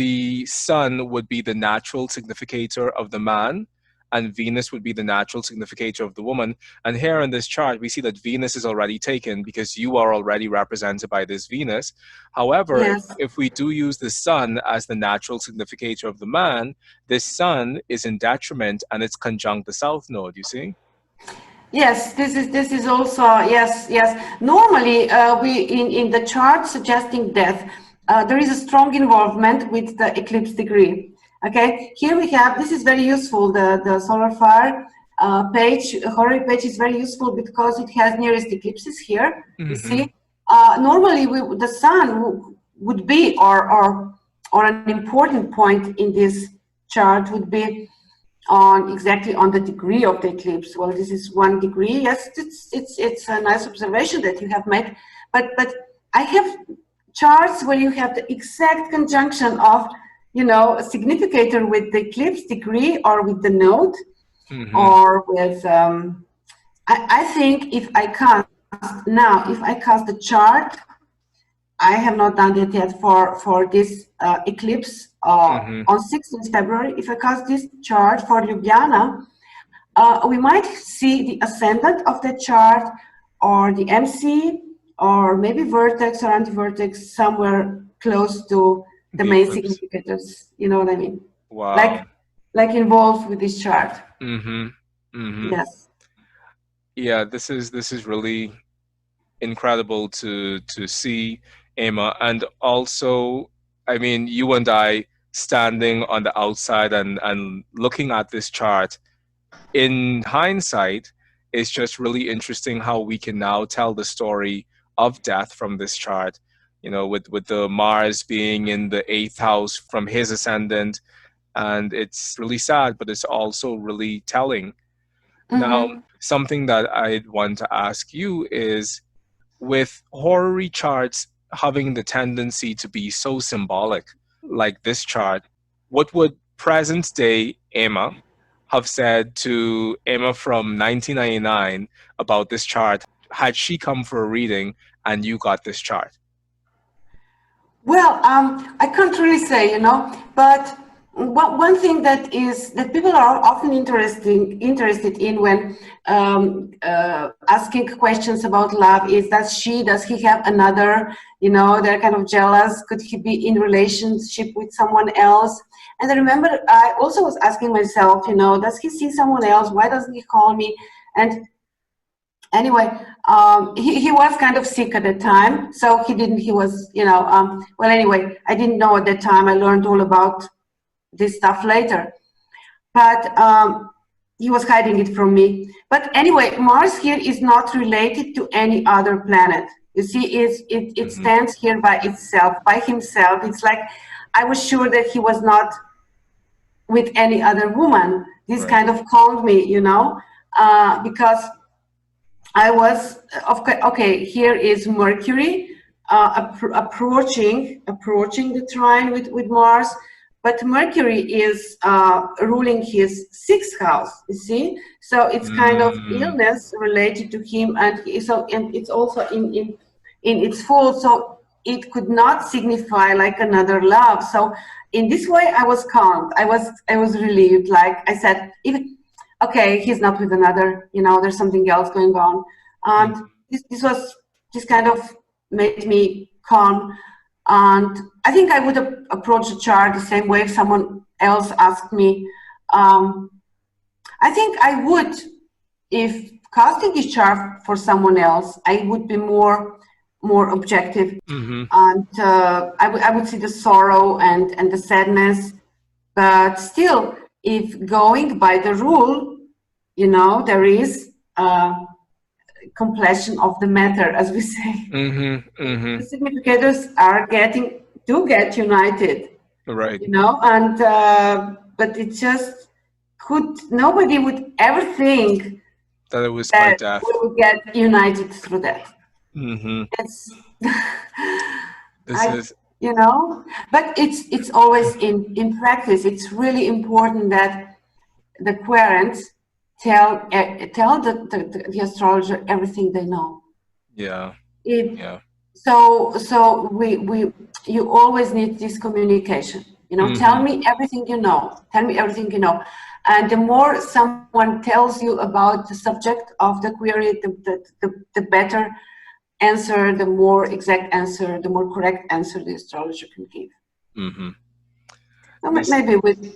the sun would be the natural significator of the man and Venus would be the natural significator of the woman. And here in this chart, we see that Venus is already taken because you are already represented by this Venus. However, Yes. if we do use the sun as the natural significator of the man, this sun is in detriment and it's conjunct the south node, you see? Yes, this is also yes. Normally, we in the chart suggesting death, there is a strong involvement with the eclipse degree. Okay, here we have, this is very useful. The solar fire page, Horary page is very useful because it has nearest eclipses here. You see, normally the sun would be or an important point in this chart would be exactly on the degree of the eclipse. Well, this is 1 degree. Yes, it's a nice observation that you have made. But I have charts where you have the exact conjunction of, a significator with the eclipse degree or with the node or with. I think if I cast the chart, I have not done that yet for this eclipse on 16th February. If I cast this chart for Ljubljana, we might see the ascendant of the chart or the MC or maybe vertex or anti-vertex somewhere close to the main significators. You know what I mean? Wow. Like involved with this chart. Yes. Yeah, this is really incredible to see, Ema. And also, I mean, you and I standing on the outside and looking at this chart in hindsight, it's just really interesting how we can now tell the story of death from this chart, with the Mars being in the 8th house from his ascendant. And it's really sad, but it's also really telling. Now, something that I'd want to ask you is, with horary charts having the tendency to be so symbolic, like this chart, what would present day Ema have said to Ema from 1999 about this chart had she come for a reading and you got this chart? Well, I can't really say, but one thing that people are often interested in when asking questions about love is, does he have another, they're kind of jealous, could he be in relationship with someone else? And I remember I also was asking myself, does he see someone else? Why doesn't he call me? And anyway, he was kind of sick at the time, so he was, well, anyway, I didn't know at that time. I learned all about this stuff later. But he was hiding it from me. But anyway, Mars here is not related to any other planet. You see, it stands here by itself, by himself. It's like I was sure that he was not with any other woman. This kind of calmed me, because I was, okay, here is Mercury approaching the trine with Mars, but Mercury is ruling his 6th house, you see? So it's kind of illness related to him, and it's also in its full, so it could not signify like another love. So in this way, I was calm. I was relieved. Like I said, okay, he's not with another, there's something else going on. And this kind of made me calm. And I think I would approach the chart the same way if someone else asked me. I think I would, if casting this chart for someone else, I would be more objective. And I would see the sorrow and the sadness. But still, if going by the rule, you know, there is completion of the matter, as we say. The significators are do get united, right? you know, and but it just nobody would ever think That it was by that death. we would get united through that. It's you know, but it's always in practice. It's really important that the querents tell the astrologer everything they know. Yeah. So you always need this communication. You know, tell me everything you know. Tell me everything you know. And the more someone tells you about the subject of the query, the better answer, the more exact answer, the more correct answer the astrologer can give. Maybe with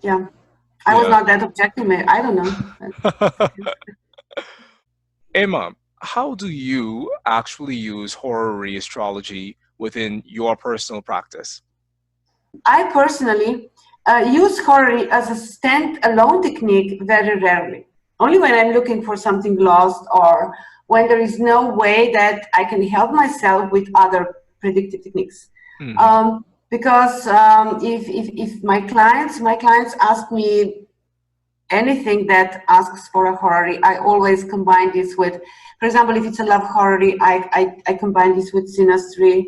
I was not that objective. I don't know. Ema, how do you actually use horary astrology within your personal practice? I personally use horary as a stand-alone technique very rarely. Only when I'm looking for something lost or when there is no way that I can help myself with other predictive techniques. Because if my clients ask me anything that asks for a horary, I always combine this with, for example, if it's a love horary, I combine this with synastry,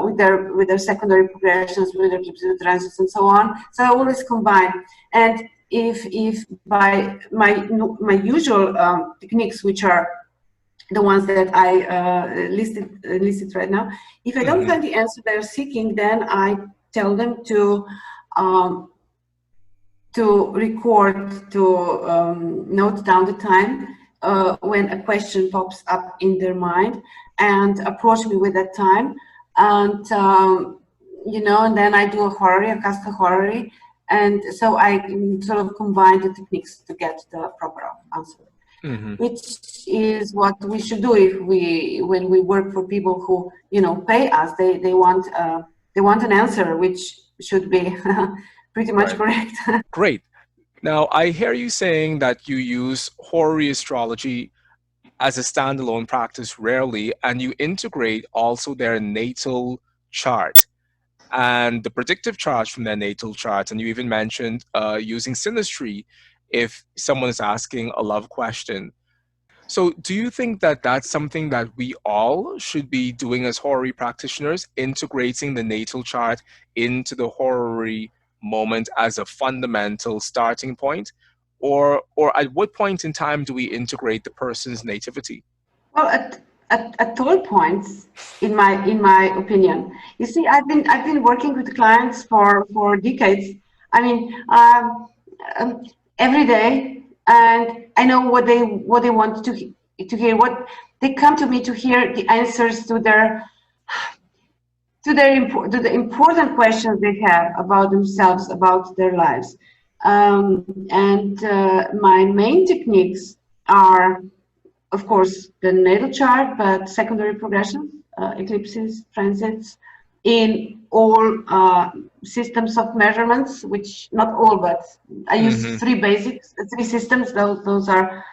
with their secondary progressions, with their eclipses, with transits, and so on. So I always combine. And if by my usual techniques, which are the ones that I listed right now, if I don't find the answer they're seeking, then I tell them to record, to note down the time when a question pops up in their mind, and approach me with that time. And you know, and then I do a horary, I cast a horary, and so I sort of combine the techniques to get the proper answer. Which is what we should do when we work for people who, you know, pay us. They want an answer which should be pretty much correct. Great. Now, I hear you saying that you use horary astrology as a standalone practice rarely, and you integrate also their natal chart and the predictive charts from their natal chart. And you even mentioned using synastry if someone is asking a love question. So do you think that that's something that we all should be doing as horary practitioners, integrating the natal chart into the horary moment as a fundamental starting point? Or at what point in time do we integrate the person's nativity? Well, at all points, in my opinion. You see, I've been working with clients for decades. I mean, every day, and I know what they want to hear. What they come to me to hear the answers to the important questions they have about themselves, about their lives. And my main techniques are, of course, the natal chart, but secondary progressions, eclipses, transits, in all systems of measurements, which not all, but I use three systems. Those are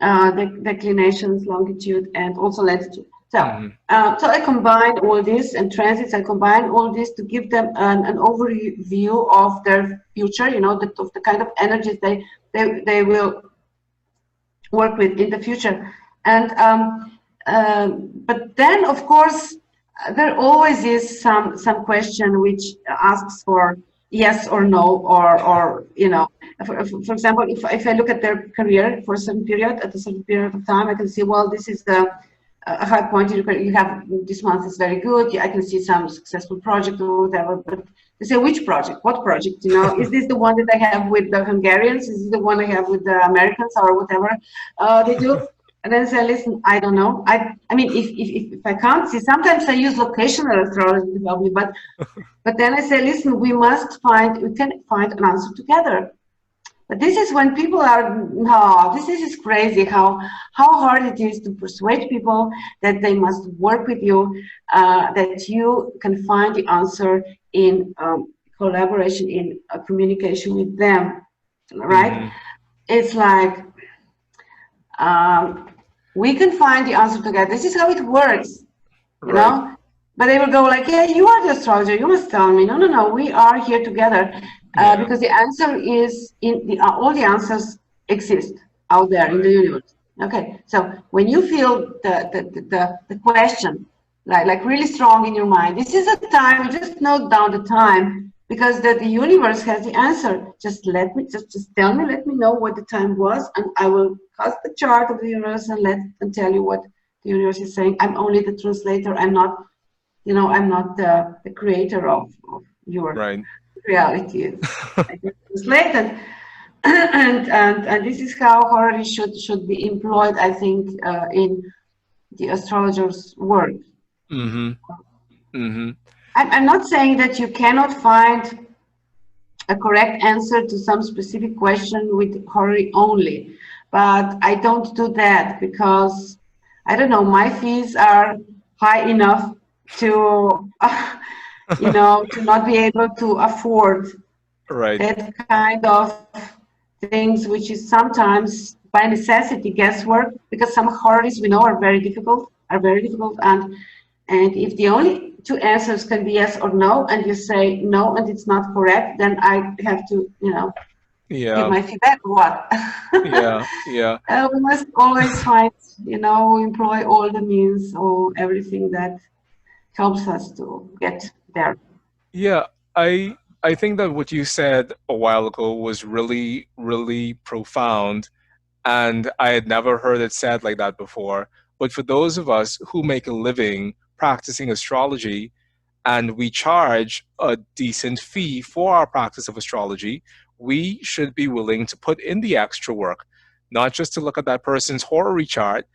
declinations, longitude, and also latitude. So, so I combine all this, and transits, I combine all this to give them an overview of their future, you know, of the kind of energies they will work with in the future. And but then, of course, there always is some question which asks for yes or no, or you know, for example, if I look at their career for a certain period, at a certain period of time, I can see, well, this is a high point you have this month is very good. I can see some successful project or whatever, but they say, which project? What project? You know, is this the one that I have with the Hungarians? Is this the one I have with the Americans or whatever they do? And then say, listen, I don't know. I mean, if I can't see, sometimes I use locational astrology to help me, but then I say, listen, we can find an answer together. But this is when people are, no, this is crazy how hard it is to persuade people that they must work with you, that you can find the answer in collaboration in communication with them, right? It's like we can find the answer together. This is how it works, you know. But they will go like, "Yeah, you are the astrologer. You must tell me." No, no, no. We are here together because the answer is in the all the answers exist out there in the universe. Okay, so when you feel the question like really strong in your mind, this is a time. You just note down the time because the universe has the answer. Just just tell me, let me know what the time was, and I will cast the chart of the universe and tell you what the universe is saying. I'm only the translator. I'm not, you know, I'm not the creator of your reality. I just translate it. And this is how horary should be employed, I think, in the astrologer's work. I'm not saying that you cannot find a correct answer to some specific question with horary only, but I don't do that because I don't know, my fees are high enough to you know, to not be able to afford that kind of things, which is sometimes by necessity guesswork, because some horaries we know are very difficult, and if the only two answers can be yes or no, and you say no and it's not correct, then I have to, you know, give my feedback or what? We must always find, you know, employ all the means or everything that helps us to get there. Yeah, I think that what you said a while ago was really, really profound, and I had never heard it said like that before. But for those of us who make a living practicing astrology, and we charge a decent fee for our practice of astrology, we should be willing to put in the extra work, not just to look at that person's horary chart,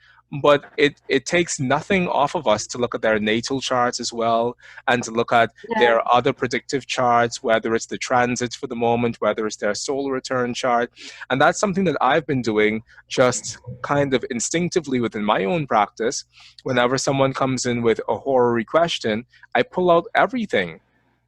but it takes nothing off of us to look at their natal charts as well, and to look at their other predictive charts, whether it's the transits for the moment, whether it's their solar return chart. And that's something that I've been doing just kind of instinctively within my own practice. Whenever someone comes in with a horary question, I pull out everything.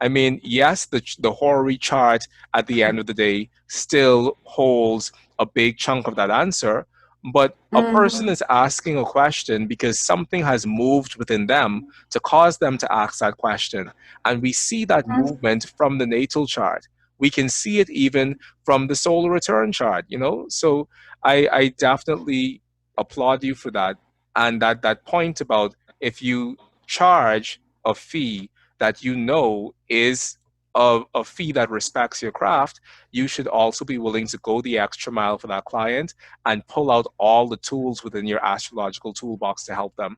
I mean, yes, the horary chart at the end of the day still holds a big chunk of that answer, but a person is asking a question because something has moved within them to cause them to ask that question. And we see that movement from the natal chart. We can see it even from the solar return chart, you know? So I definitely applaud you for that. And that point about if you charge a fee that you know is a fee that respects your craft, you should also be willing to go the extra mile for that client and pull out all the tools within your astrological toolbox to help them.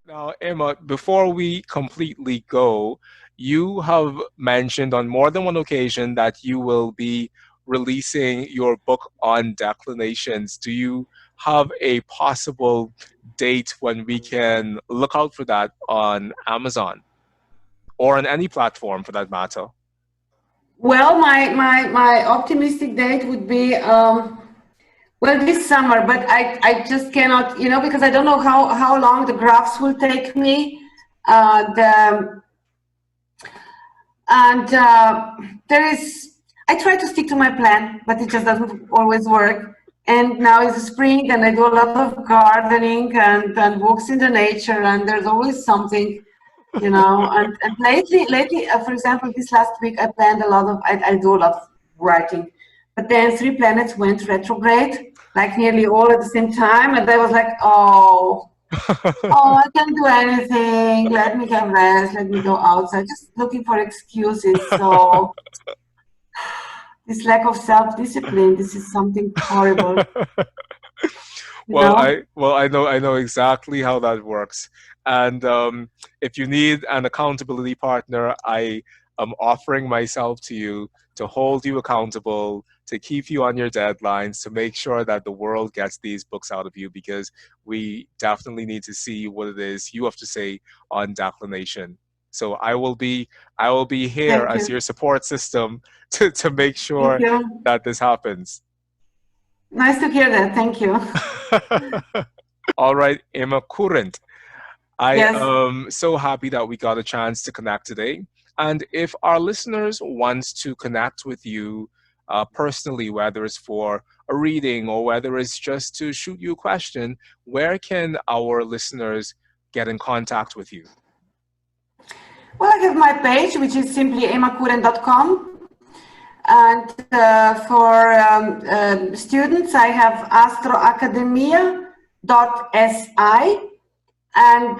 Now, Emma, before we completely go, you have mentioned on more than one occasion that you will be releasing your book on declinations. Do you have a possible date when we can look out for that on Amazon or on any platform for that matter? Well, my optimistic date would be well, this summer, but I just cannot, you know, because I don't know how long the graphs will take me. There is, I try to stick to my plan, but it just doesn't always work. And now it's spring, and I do a lot of gardening and walks in the nature, and there's always something, you know. And lately, for example, this last week, I planned a lot of, I do a lot of writing. But then 3 planets went retrograde, like nearly all at the same time. And I was like, oh, I can't do anything. Let me have rest. Let me go outside. Just looking for excuses. So this lack of self-discipline, this is something horrible. I know exactly how that works. And if you need an accountability partner, I am offering myself to you to hold you accountable, to keep you on your deadlines, to make sure that the world gets these books out of you, because we definitely need to see what it is you have to say on declination. So I will be here as your support system to make sure that this happens. Nice to hear that. Thank you. All right, Ema Kurent. I am so happy that we got a chance to connect today. And if our listeners want to connect with you personally, whether it's for a reading or whether it's just to shoot you a question, where can our listeners get in contact with you? Well, I have my page, which is simply emakurent.com. And for students, I have astroacademia.si. And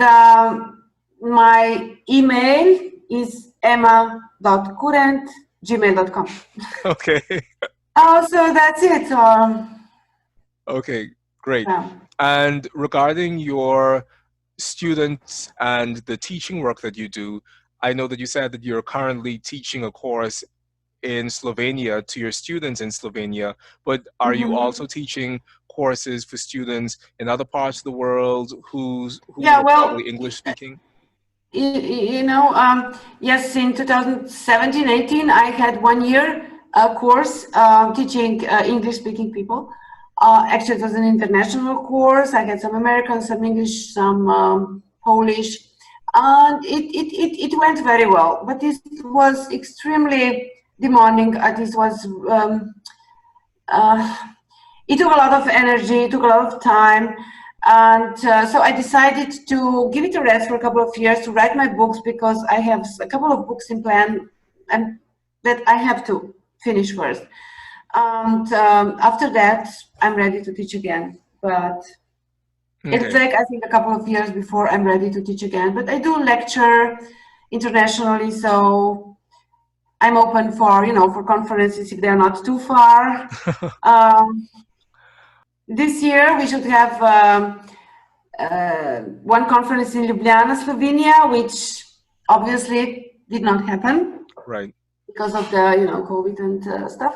my email is ema.kurent@gmail.com. Okay. Oh, so that's it. Okay, great. Yeah. And regarding your students and the teaching work that you do, I know that you said that you're currently teaching a course in Slovenia to your students in Slovenia, but are you also teaching courses for students in other parts of the world who Yeah, are well, probably English speaking? Yes, in 2017-18, I had 1 year course teaching English speaking people. Actually, it was an international course. I had some American, some English, some Polish, and it went very well. But this was extremely demanding. This was it took a lot of energy, it took a lot of time, and so I decided to give it a rest for a couple of years to write my books, because I have a couple of books in plan and that I have to finish first. And after that, I'm ready to teach again. But it'll take, I think, a couple of years before I'm ready to teach again. But I do lecture internationally, so I'm open for, for conferences if they're not too far. This year we should have one conference in Ljubljana, Slovenia, which obviously did not happen, right, because of the COVID and stuff.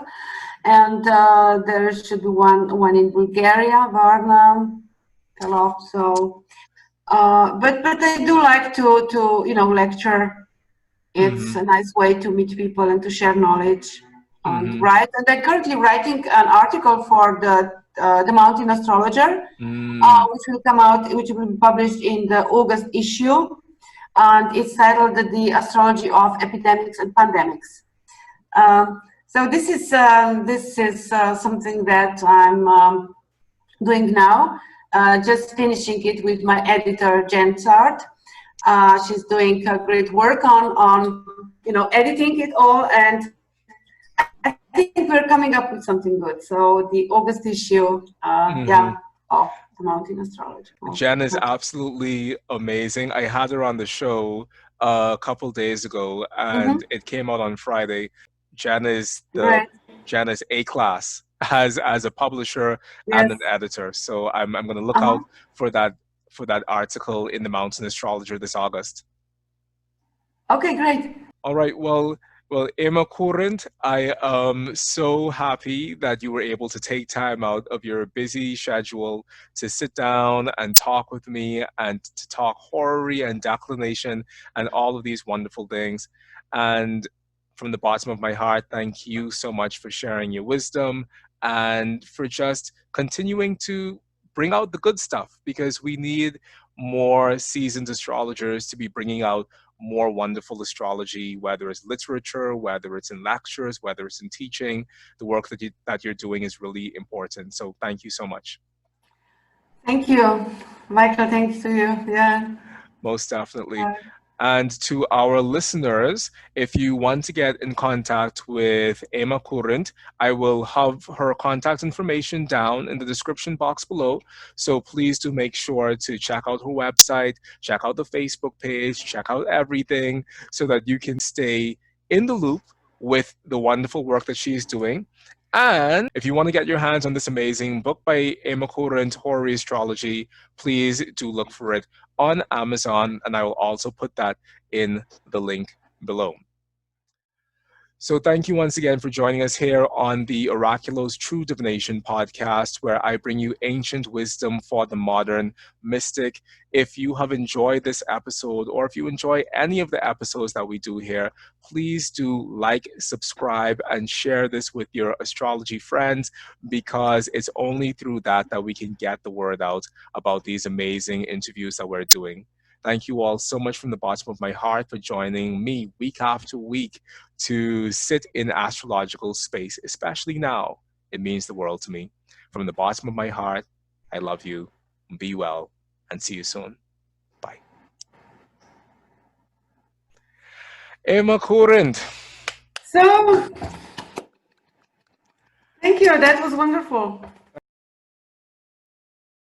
And there should be one in Bulgaria, Varna, fell off. So, but I do like to lecture. It's a nice way to meet people and to share knowledge and write. And I'm currently writing an article for the Mountain Astrologer, which will be published in the August issue, and it's titled "The Astrology of Epidemics and Pandemics." So this is something that I'm doing now. Just finishing it with my editor Jen Sart. She's doing great work on editing it all, and I think we're coming up with something good. So the August issue, of the Mountain Astrology. Jen is absolutely amazing. I had her on the show a couple days ago, and it came out on Friday. Jen is A-class as a publisher and an editor. So I'm going to look out for that article in the Mountain Astrologer this August. Okay, great. All right. Well, Ema Kurent, I am so happy that you were able to take time out of your busy schedule to sit down and talk with me and to talk horary and declination and all of these wonderful things. And from the bottom of my heart, thank you so much for sharing your wisdom and for just continuing to bring out the good stuff, because we need more seasoned astrologers to be bringing out more wonderful astrology, whether it's literature, whether it's in lectures, whether it's in teaching. The work that you're doing is really important. So thank you so much. Thank you, Michael. Thanks to you. Yeah. Most definitely. And to our listeners, if you want to get in contact with Ema Kurent, I will have her contact information down in the description box below. So please do make sure to check out her website, check out the Facebook page, check out everything so that you can stay in the loop with the wonderful work that she's doing. And if you want to get your hands on this amazing book by Ema Kurent, Horary Astrology, please do look for it on Amazon, and I will also put that in the link below. So thank you once again for joining us here on the Oraculos True Divination podcast, where I bring you ancient wisdom for the modern mystic. If you have enjoyed this episode, or if you enjoy any of the episodes that we do here, please do like, subscribe, and share this with your astrology friends, because it's only through that we can get the word out about these amazing interviews that we're doing. Thank you all so much from the bottom of my heart for joining me week after week to sit in astrological space, especially now. It means the world to me. From the bottom of my heart, I love you. Be well, and see you soon. Bye. Ema Kurent. So, thank you. That was wonderful.